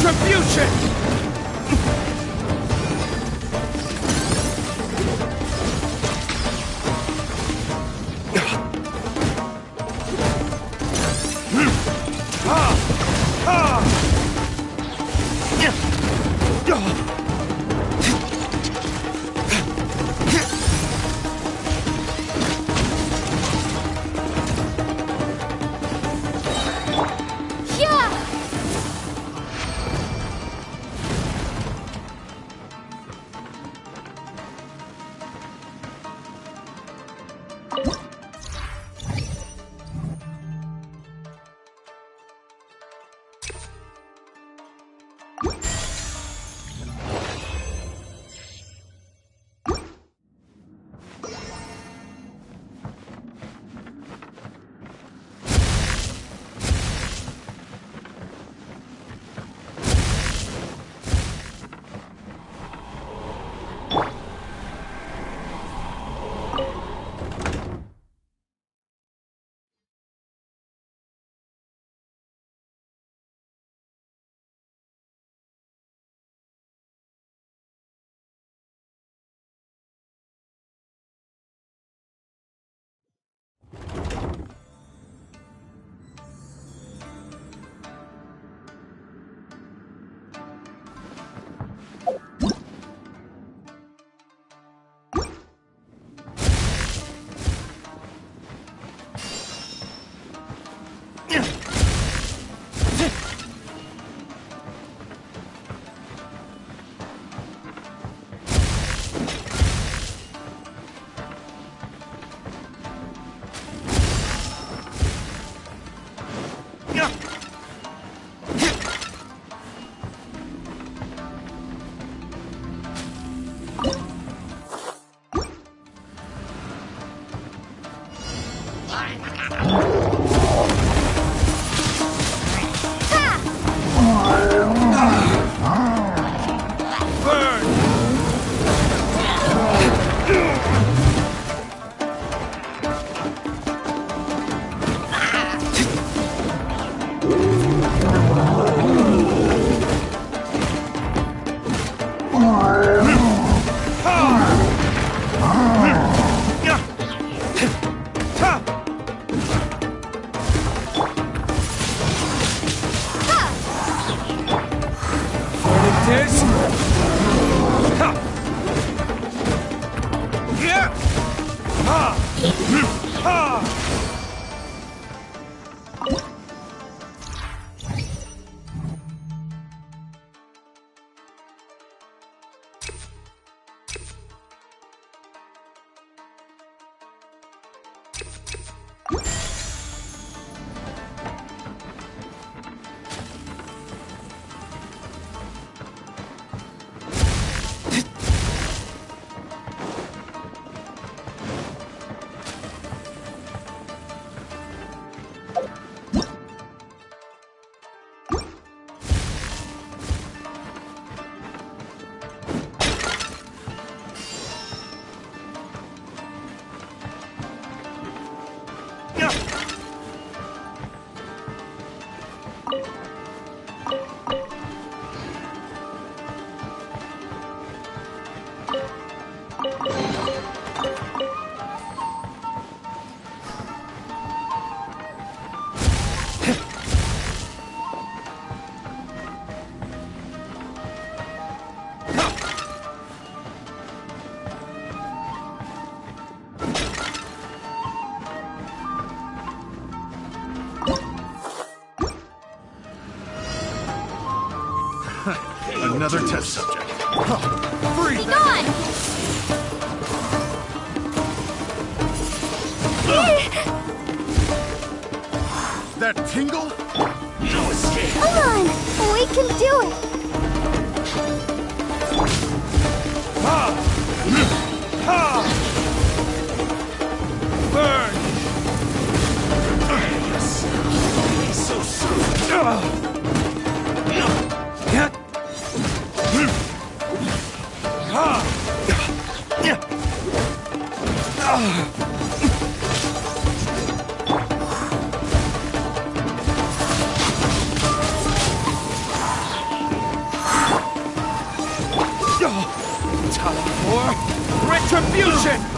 Speaker 8: Retribution!
Speaker 12: Another test subject. Free!
Speaker 9: Be gone!
Speaker 12: That tingle? No escape!
Speaker 9: Come on! We can do it!
Speaker 8: Ha! Ha! Burn! Yes! So soon! Retribution!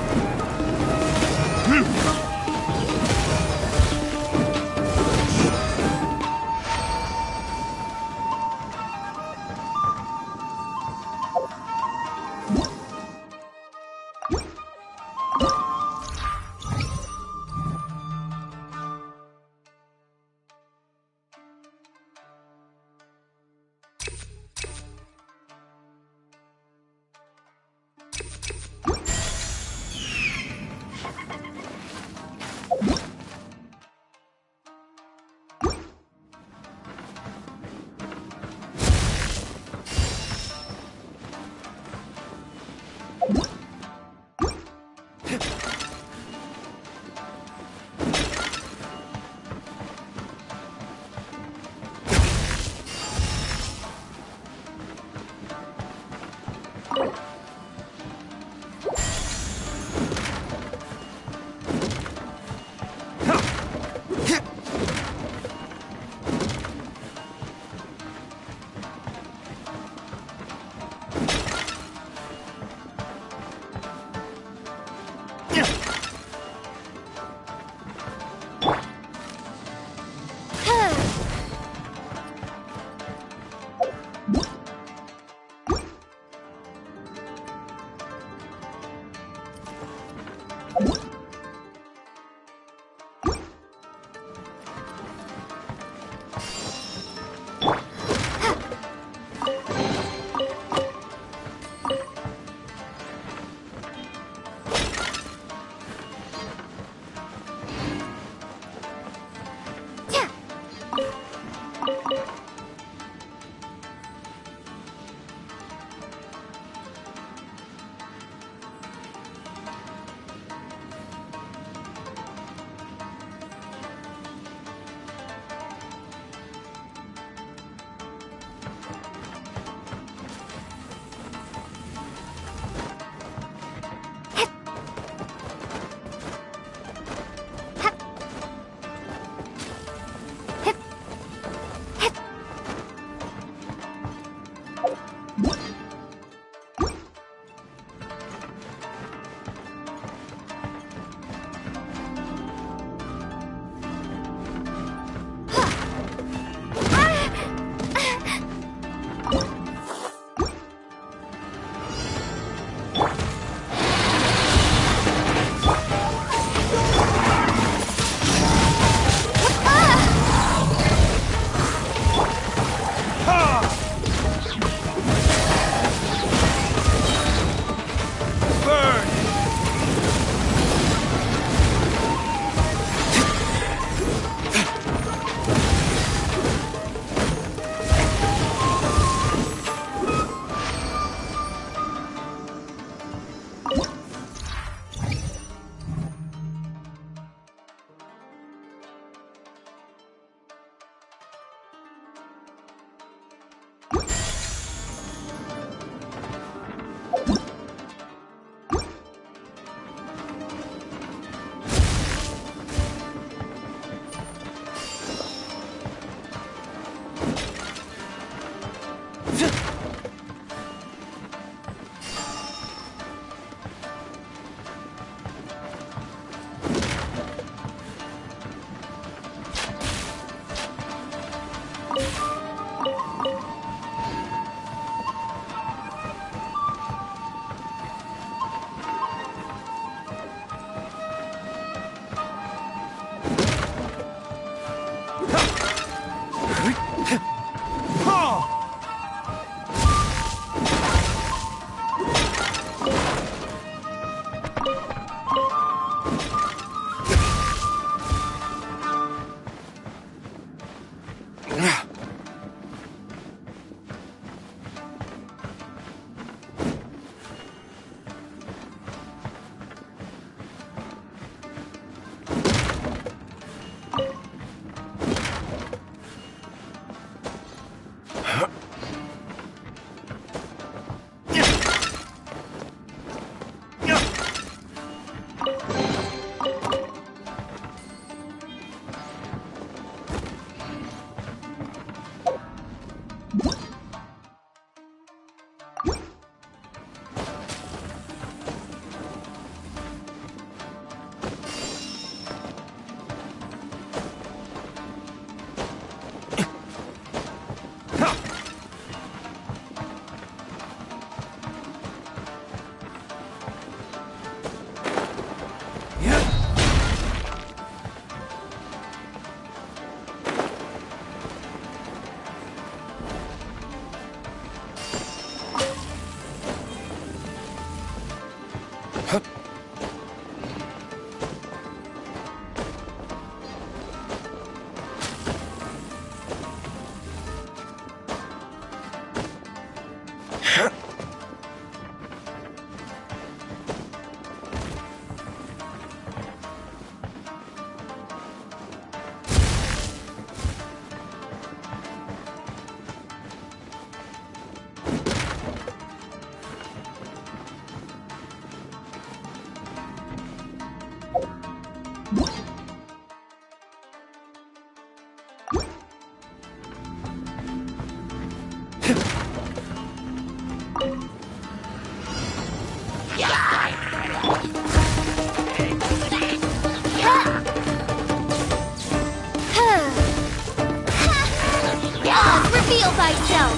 Speaker 9: Reveal thyself!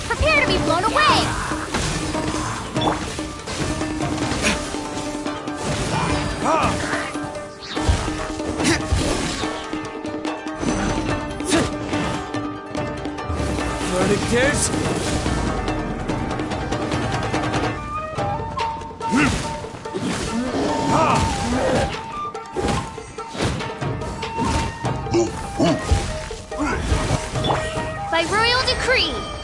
Speaker 9: Prepare to be blown away!
Speaker 11: Burning tears?
Speaker 9: By royal decree!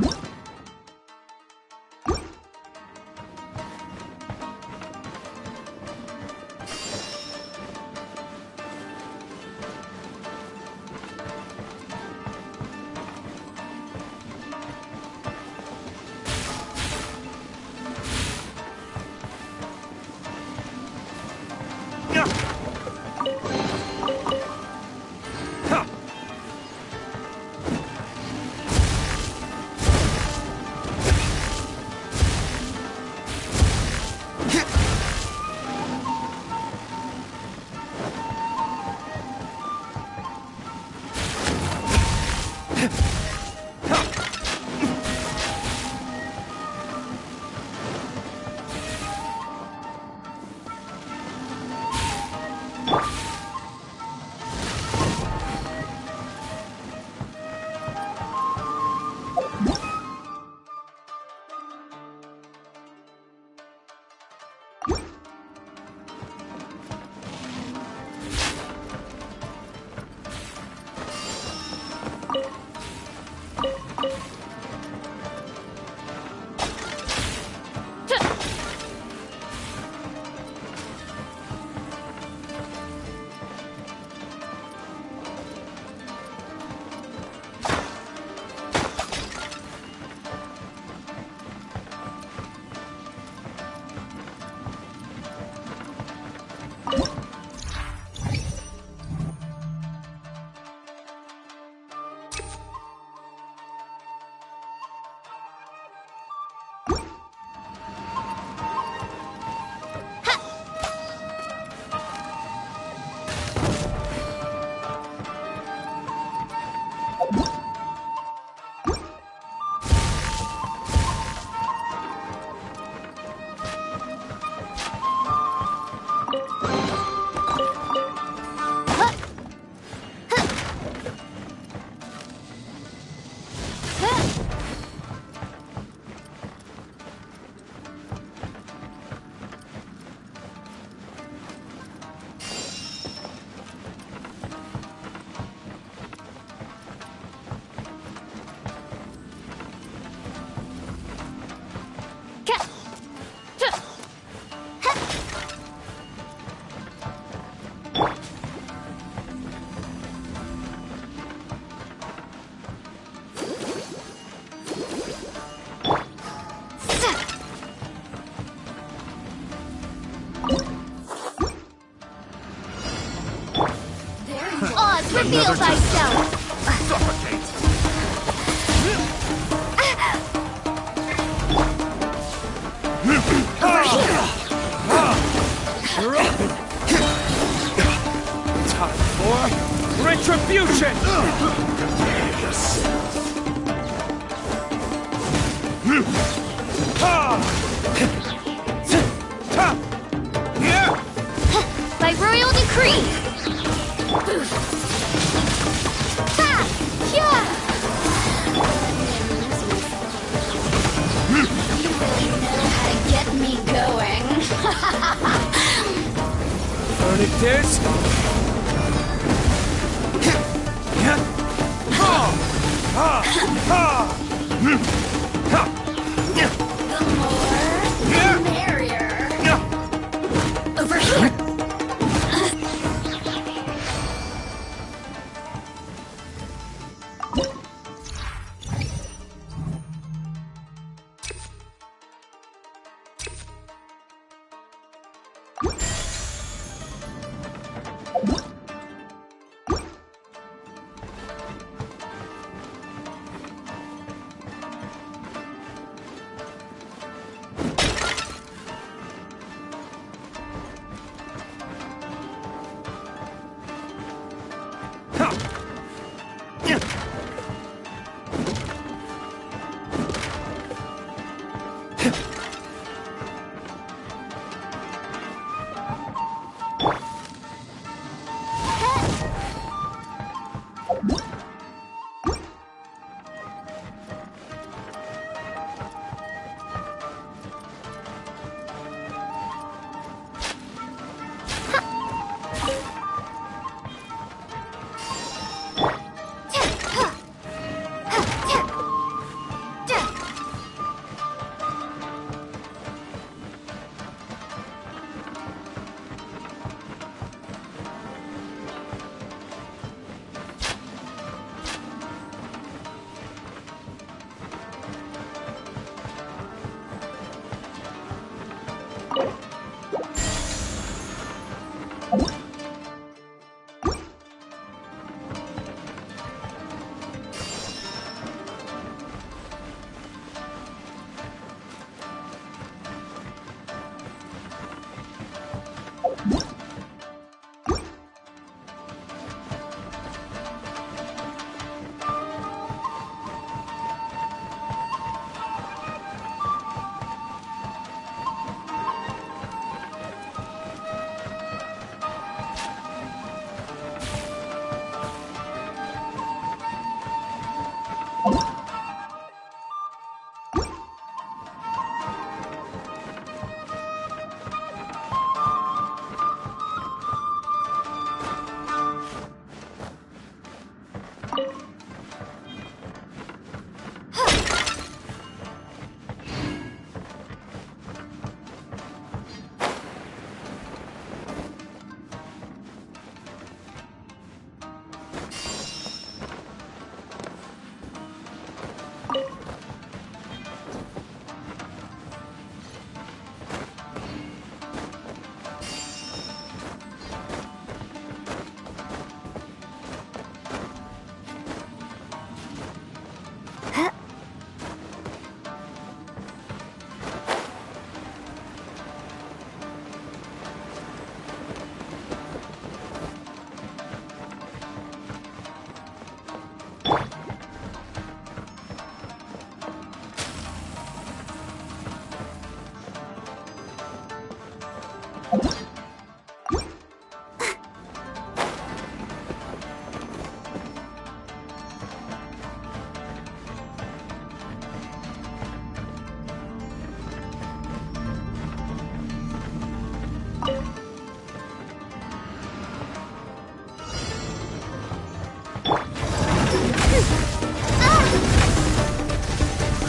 Speaker 2: you
Speaker 9: Oz, reveal thyself!
Speaker 12: Suffocate!
Speaker 8: Time for retribution!
Speaker 9: By royal decree! Ha! Yeah! You really know how to get me going.
Speaker 8: Verdict is...
Speaker 9: The more, the merrier. Over here!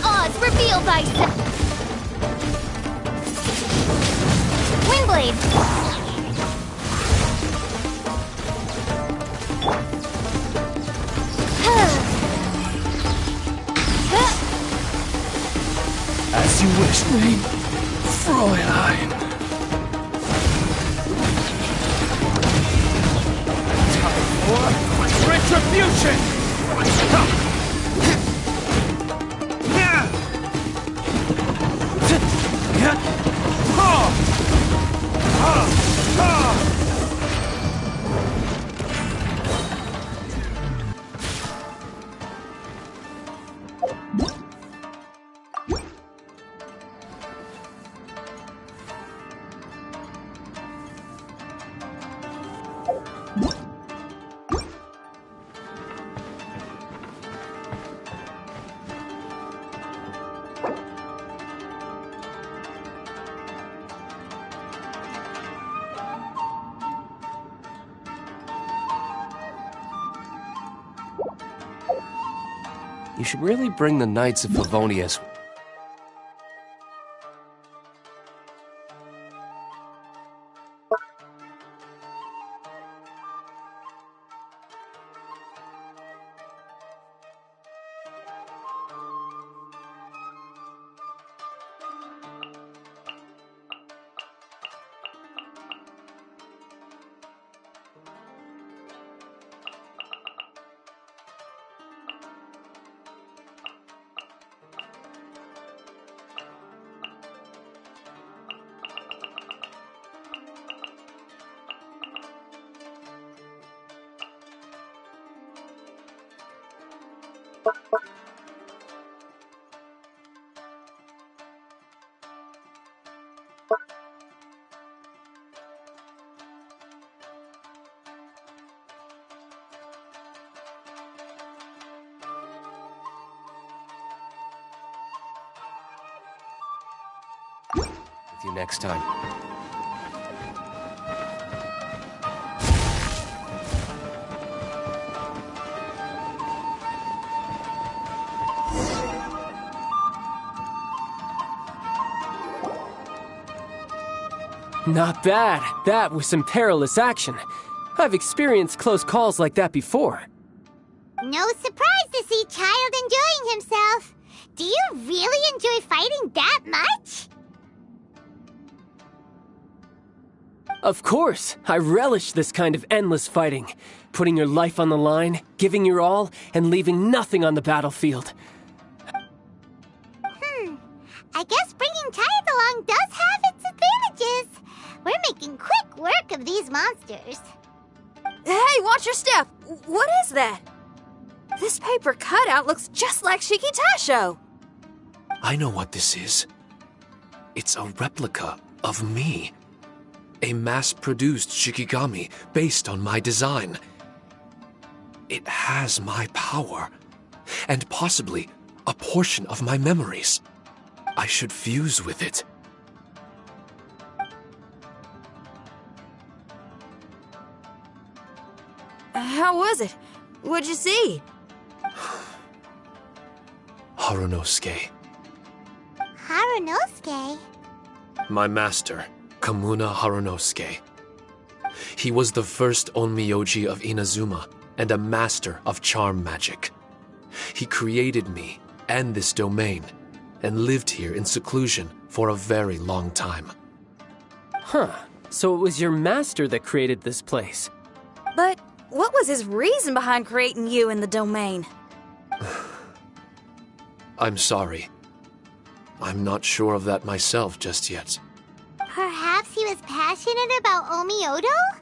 Speaker 9: Oz, reveal thyself! Keyblade!
Speaker 8: As you wish, Name. Fräulein. Time for retribution!
Speaker 11: You should really bring the Knights of Favonius. With you next time. Not bad. That was some perilous action. I've experienced close calls like that before.
Speaker 2: No surprise to see Child enjoying himself. Do you really enjoy fighting that much?
Speaker 11: Of course. I relish this kind of endless fighting. Putting your life on the line, giving your all, and leaving nothing on the battlefield.
Speaker 2: I guess bringing Child along does have its advantages. We're making quick work of these monsters.
Speaker 5: Hey, watch your step! What is that? This paper cutout looks just like Shiki Taisho.
Speaker 10: I know what this is. It's a replica of me. A mass-produced Shikigami based on my design. It has my power, and possibly a portion of my memories. I should fuse with it.
Speaker 5: How was it? What'd you see?
Speaker 10: Harunosuke.
Speaker 2: Harunosuke?
Speaker 10: My master, Kamuna Harunosuke. He was the first Onmyoji of Inazuma and a master of charm magic. He created me and this domain and lived here in seclusion for a very long time.
Speaker 11: Huh. So it was your master that created this place.
Speaker 5: But what was his reason behind creating you in the domain?
Speaker 10: I'm sorry. I'm not sure of that myself just yet.
Speaker 2: Perhaps he was passionate about Omiodo?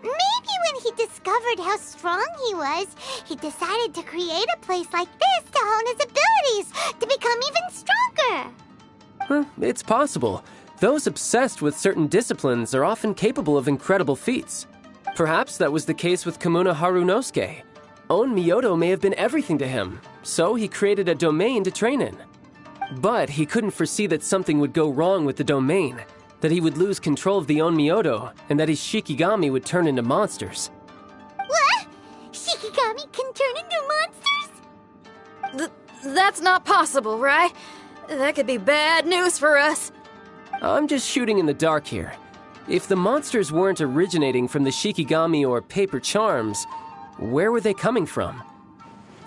Speaker 2: Maybe when he discovered how strong he was, he decided to create a place like this to hone his abilities, to become even stronger.
Speaker 11: It's possible. Those obsessed with certain disciplines are often capable of incredible feats. Perhaps that was the case with Kamuna Harunosuke. Onmyodo may have been everything to him, so he created a domain to train in. But he couldn't foresee that something would go wrong with the domain, that he would lose control of the Onmyodo, and that his Shikigami would turn into monsters.
Speaker 2: What? Shikigami can turn into monsters?
Speaker 5: That's not possible, right? That could be bad news for us.
Speaker 11: I'm just shooting in the dark here. If the monsters weren't originating from the Shikigami or paper charms, where were they coming from?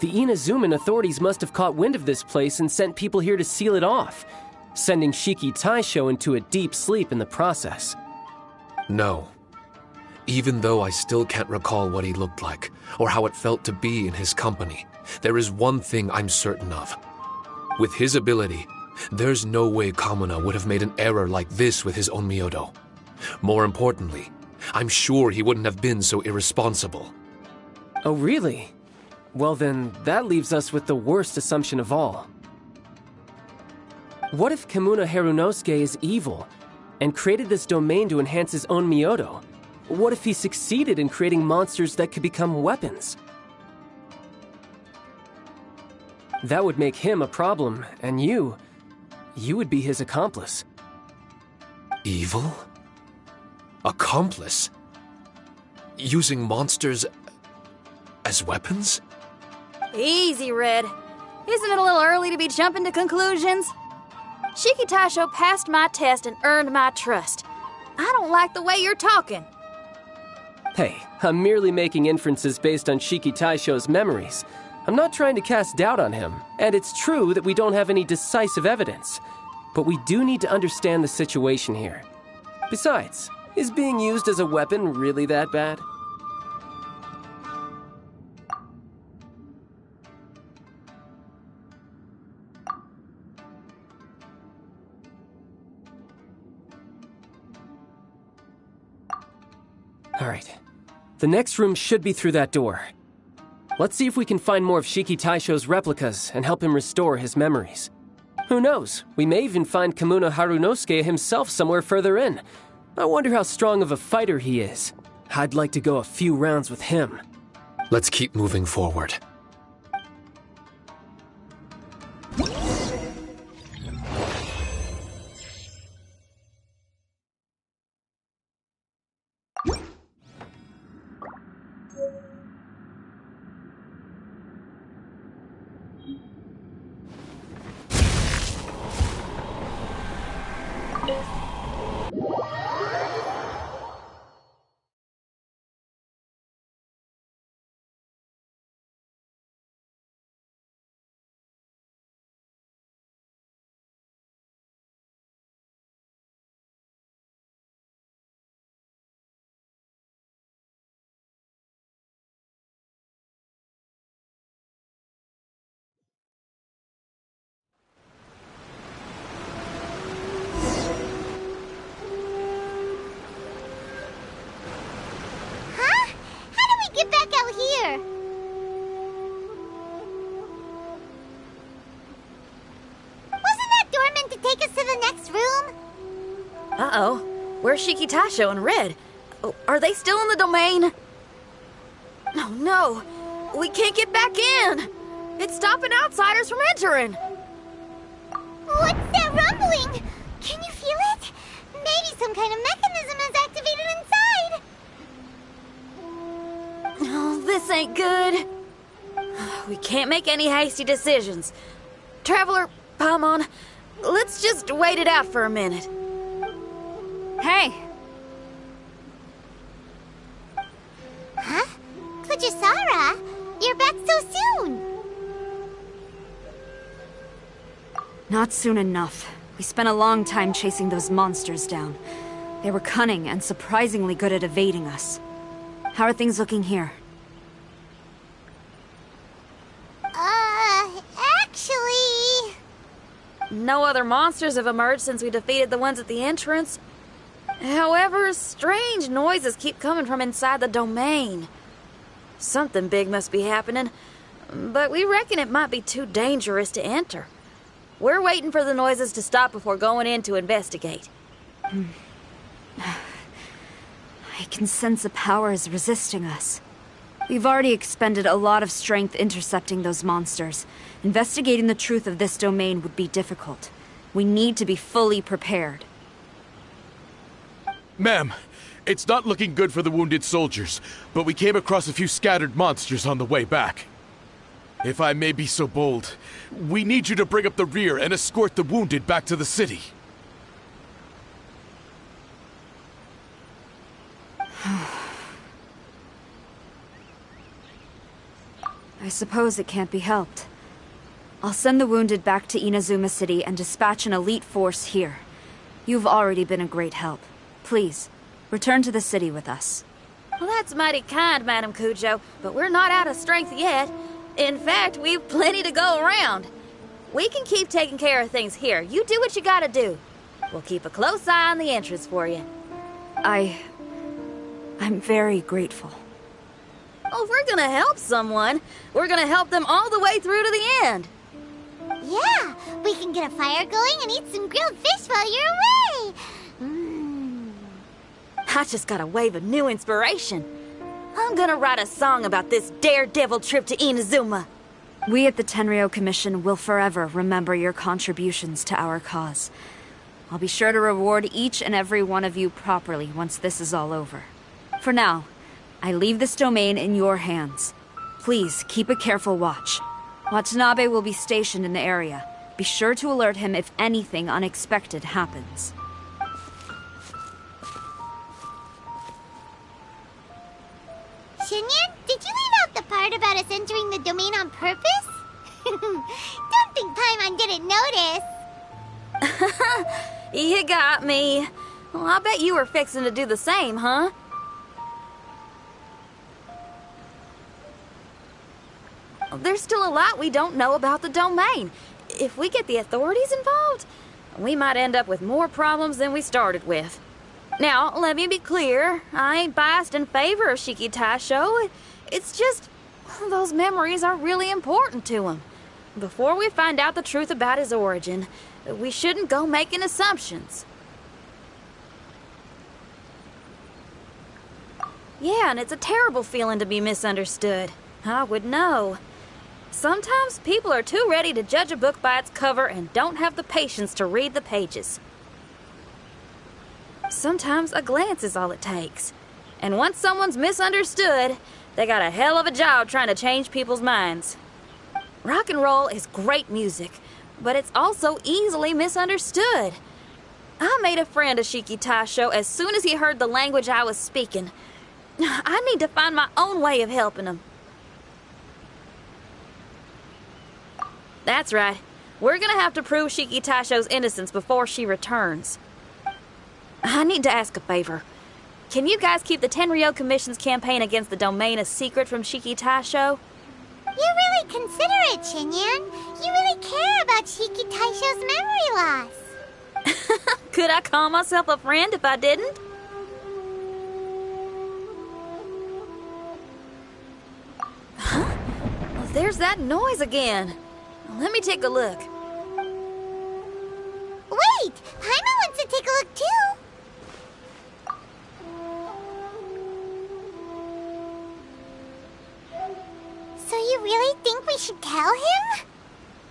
Speaker 11: The Inazuman authorities must have caught wind of this place and sent people here to seal it off, sending Shiki Taisho into a deep sleep in the process.
Speaker 10: No. Even though I still can't recall what he looked like, or how it felt to be in his company, there is one thing I'm certain of. With his ability, there's no way Kamuna would have made an error like this with his own Myodo. More importantly, I'm sure he wouldn't have been so irresponsible.
Speaker 11: Oh, really? Well then, that leaves us with the worst assumption of all. What if Kamuna Harunosuke is evil, and created this domain to enhance his own Myodo? What if he succeeded in creating monsters that could become weapons? That would make him a problem, and you would be his accomplice.
Speaker 10: Evil? Accomplice? Using monsters as weapons?
Speaker 5: Easy, Red. Isn't it a little early to be jumping to conclusions? Shiki Taisho passed my test and earned my trust. I don't like the way you're talking.
Speaker 11: Hey, I'm merely making inferences based on Shiki Taisho's memories. I'm not trying to cast doubt on him, and it's true that we don't have any decisive evidence. But we do need to understand the situation here. Besides, is being used as a weapon really that bad? Alright. The next room should be through that door. Let's see if we can find more of Shiki Taisho's replicas and help him restore his memories. Who knows? We may even find Kamuna Harunosuke himself somewhere further in. I wonder how strong of a fighter he is. I'd like to go a few rounds with him.
Speaker 10: Let's keep moving forward.
Speaker 2: Get back out here! Wasn't that door meant to take us to the next room?
Speaker 5: Uh-oh. Where's Shiki Taisho and Red? Oh, are they still in the domain? Oh, no. We can't get back in. It's stopping outsiders from entering.
Speaker 2: What's that rumbling? Can you feel it? Maybe some kind of mechanism is activated inside.
Speaker 5: Oh, this ain't good. We can't make any hasty decisions. Traveler, Paimon, let's just wait it out for a minute.
Speaker 7: Hey!
Speaker 2: Huh? Kujisara? You're back so soon!
Speaker 7: Not soon enough. We spent a long time chasing those monsters down. They were cunning and surprisingly good at evading us. How are things looking here?
Speaker 2: Actually...
Speaker 5: No other monsters have emerged since we defeated the ones at the entrance. However, strange noises keep coming from inside the domain. Something big must be happening, but we reckon it might be too dangerous to enter. We're waiting for the noises to stop before going in to investigate.
Speaker 7: I can sense a power is resisting us. We've already expended a lot of strength intercepting those monsters. Investigating the truth of this domain would be difficult. We need to be fully prepared.
Speaker 8: Ma'am, it's not looking good for the wounded soldiers, but we came across a few scattered monsters on the way back. If I may be so bold, we need you to bring up the rear and escort the wounded back to the city.
Speaker 7: I suppose it can't be helped. I'll send the wounded back to Inazuma City and dispatch an elite force here. You've already been a great help. Please, return to the city with us.
Speaker 5: Well, that's mighty kind, Madam Cujo, but we're not out of strength yet. In fact, we've plenty to go around. We can keep taking care of things here. You do what you gotta do. We'll keep a close eye on the entrance for you.
Speaker 7: I'm very grateful.
Speaker 5: Oh, if we're gonna help someone, we're gonna help them all the way through to the end.
Speaker 2: Yeah, we can get a fire going and eat some grilled fish while you're away.
Speaker 5: I just got a wave of new inspiration. I'm gonna write a song about this daredevil trip to Inazuma.
Speaker 7: We at the Tenryou Commission will forever remember your contributions to our cause. I'll be sure to reward each and every one of you properly once this is all over. For now, I leave this domain in your hands. Please keep a careful watch. Watanabe will be stationed in the area. Be sure to alert him if anything unexpected happens.
Speaker 2: Shinyan, did you leave out the part about us entering the domain on purpose? Don't think Paimon didn't notice.
Speaker 5: You got me. Well, I bet you were fixing to do the same, huh? There's still a lot we don't know about the domain. If we get the authorities involved, we might end up with more problems than we started with. Now, let me be clear. I ain't biased in favor of Shiki Taisho. It's just, those memories are really important to him. Before we find out the truth about his origin, we shouldn't go making assumptions. Yeah, and it's a terrible feeling to be misunderstood. I would know. Sometimes people are too ready to judge a book by its cover and don't have the patience to read the pages. Sometimes a glance is all it takes. And once someone's misunderstood, they got a hell of a job trying to change people's minds. Rock and roll is great music, but it's also easily misunderstood. I made a friend of Shiki Taisho as soon as he heard the language I was speaking. I need to find my own way of helping him. That's right. We're gonna have to prove Shiki Taisho's innocence before she returns. I need to ask a favor. Can you guys keep the Tenryou Commission's campaign against the domain a secret from Shiki Taisho?
Speaker 2: You're really considerate, Shinyan. You really care about Shiki Taisho's memory loss.
Speaker 5: Could I call myself a friend if I didn't? Huh? Well, there's that noise again. Let me take a look.
Speaker 2: Wait! Paimon wants to take a look too! So you really think we should tell him?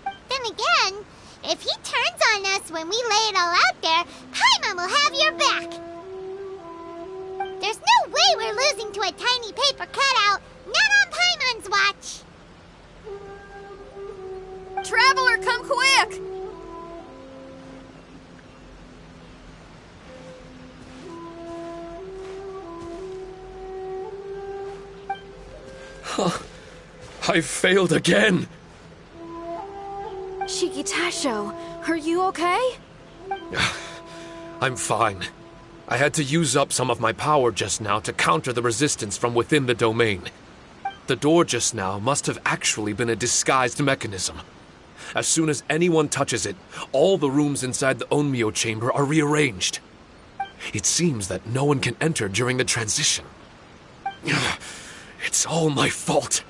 Speaker 2: Then again, if he turns on us when we lay it all out there, Paimon will have your back! There's no way we're losing to a tiny paper cutout, not on Paimon's watch!
Speaker 5: Traveler, come quick!
Speaker 10: I failed again!
Speaker 5: Shiki Taisho, are you okay?
Speaker 10: I'm fine. I had to use up some of my power just now to counter the resistance from within the domain. The door just now must have actually been a disguised mechanism. As soon as anyone touches it, all the rooms inside the Onmyo chamber are rearranged. It seems that no one can enter during the transition. It's all my fault.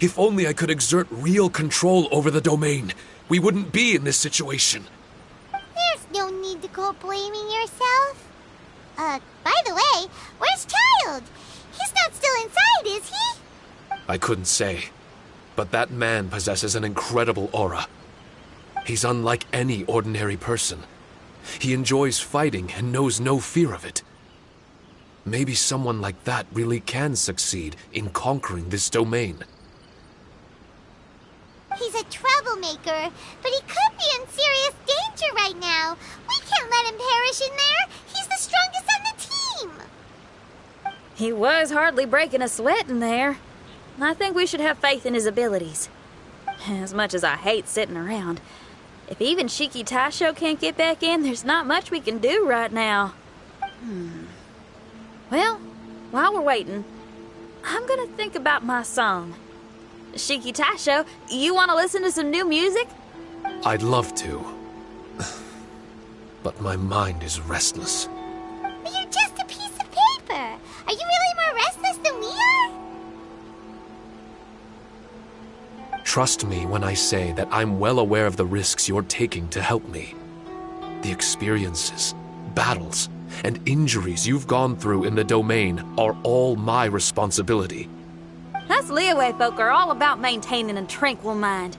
Speaker 10: If only I could exert real control over the domain, we wouldn't be in this situation.
Speaker 2: There's no need to go blaming yourself. By the way, where's Child? He's not still inside, is he?
Speaker 10: I couldn't say, but that man possesses an incredible aura. He's unlike any ordinary person. He enjoys fighting and knows no fear of it. Maybe someone like that really can succeed in conquering this domain.
Speaker 2: He's a troublemaker, but he could be in serious danger right now. We can't let him perish in there. He's the strongest on the team.
Speaker 5: He was hardly breaking a sweat in there. I think we should have faith in his abilities. As much as I hate sitting around, if even Shiki Taisho can't get back in, there's not much we can do right now. Well, while we're waiting, I'm gonna think about my song. Shiki Taisho, you want to listen to some new music?
Speaker 10: I'd love to. But my mind is restless.
Speaker 2: But you're just a piece of paper. Are you really more restless than we are?
Speaker 10: Trust me when I say that I'm well aware of the risks you're taking to help me. The experiences, battles, and injuries you've gone through in the domain are all my responsibility.
Speaker 5: Us Liyue folk are all about maintaining a tranquil mind.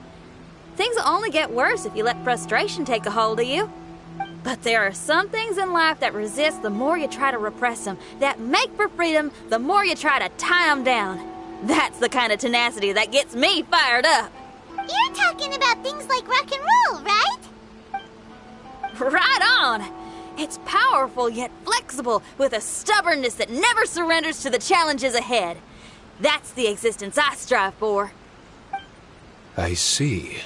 Speaker 5: Things will only get worse if you let frustration take a hold of you. But there are some things in life that resist the more you try to repress them, that make for freedom the more you try to tie them down. That's the kind of tenacity that gets me fired up.
Speaker 2: You're talking about things like rock and roll, right?
Speaker 5: Right on! It's powerful yet flexible, with a stubbornness that never surrenders to the challenges ahead. That's the existence I strive for.
Speaker 10: I see.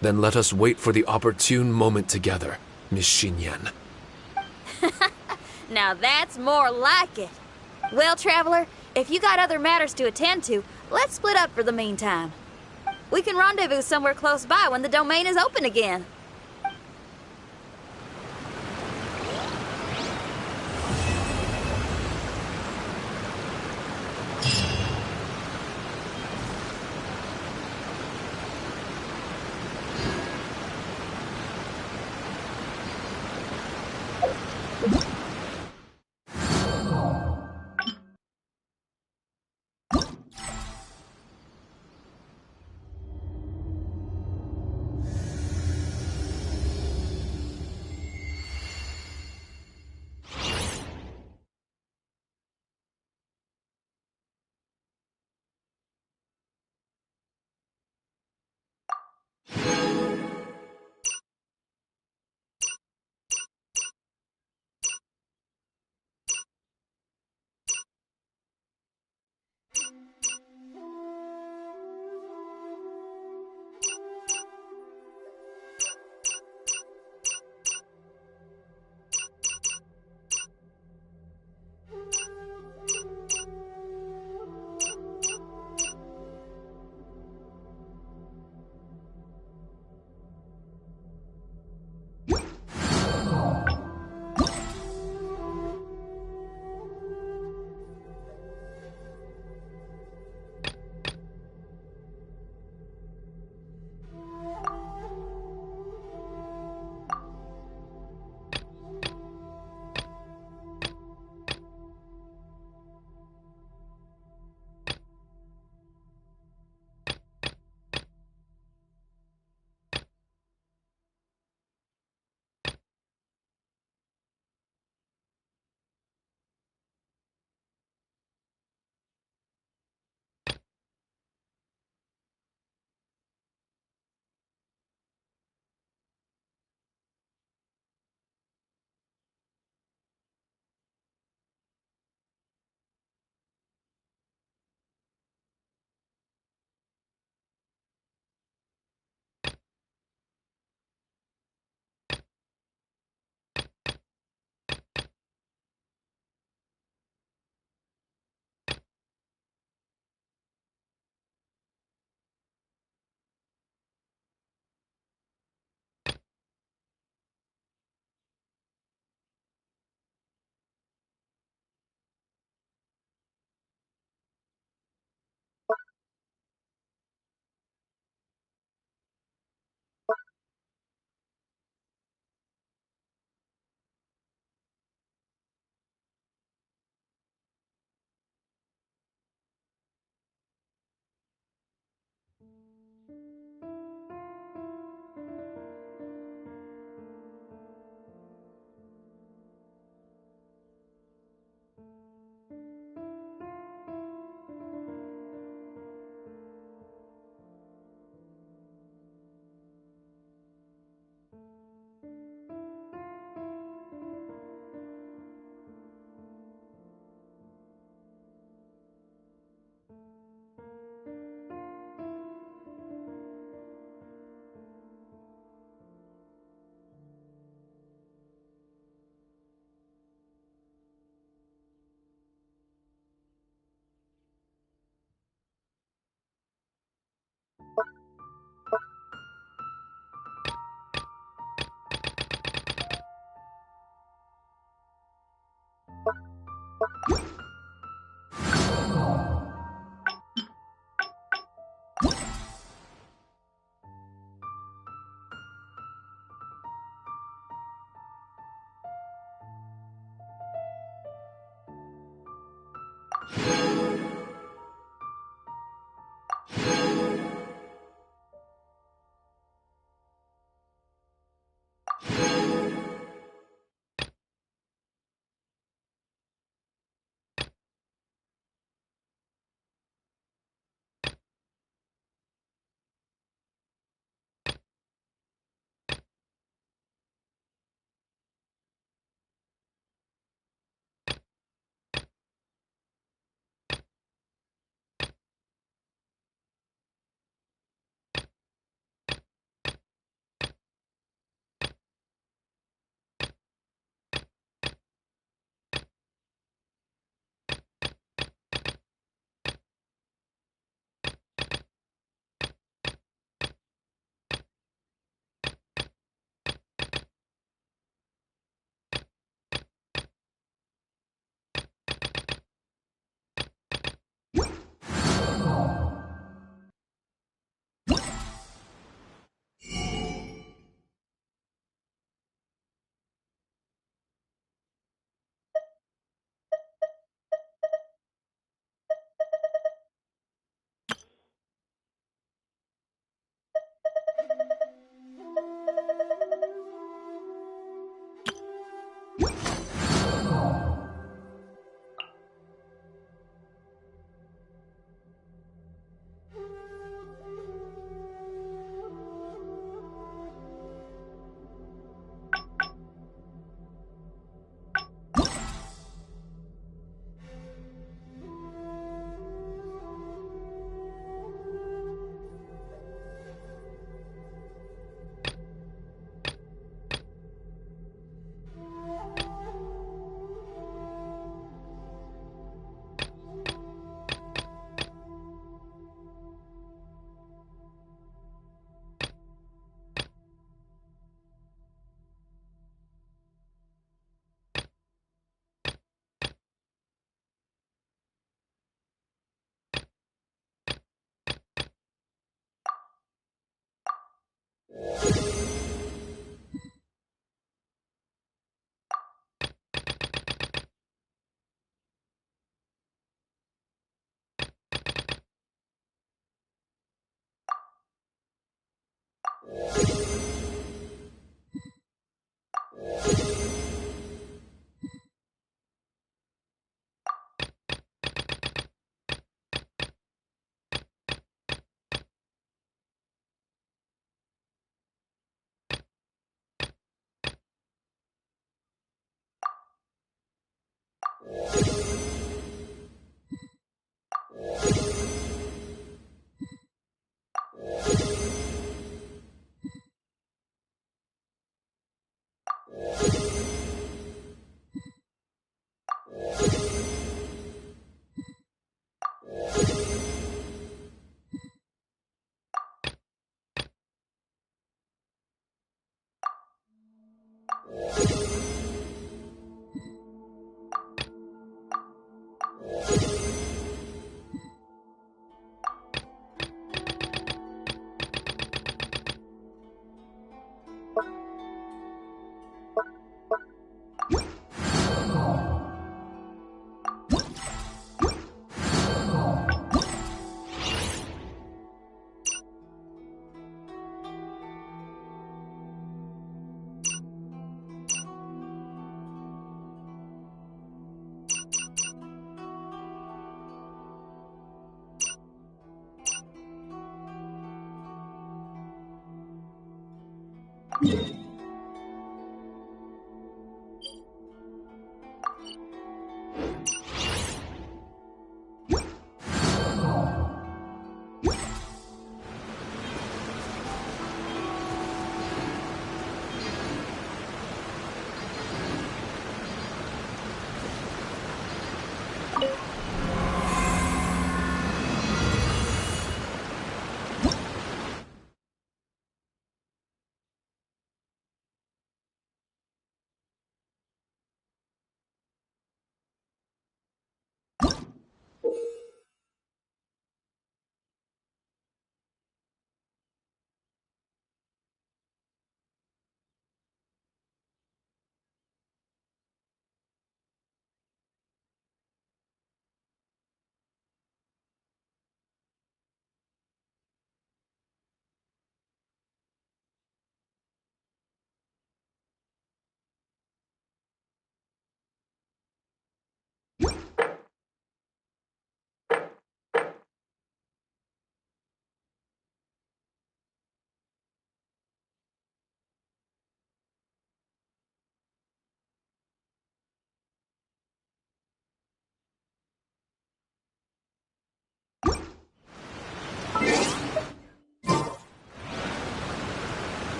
Speaker 10: Then let us wait for the opportune moment together, Miss Xinyan.
Speaker 5: Now that's more like it. Well, Traveler, if you got other matters to attend to, let's split up for the meantime. We can rendezvous somewhere close by when the domain is open again.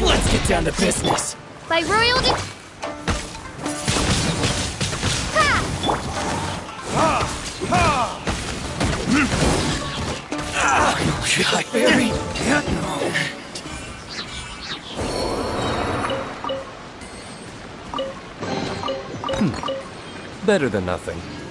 Speaker 11: Let's get down to business.
Speaker 9: By royal
Speaker 11: Better than nothing.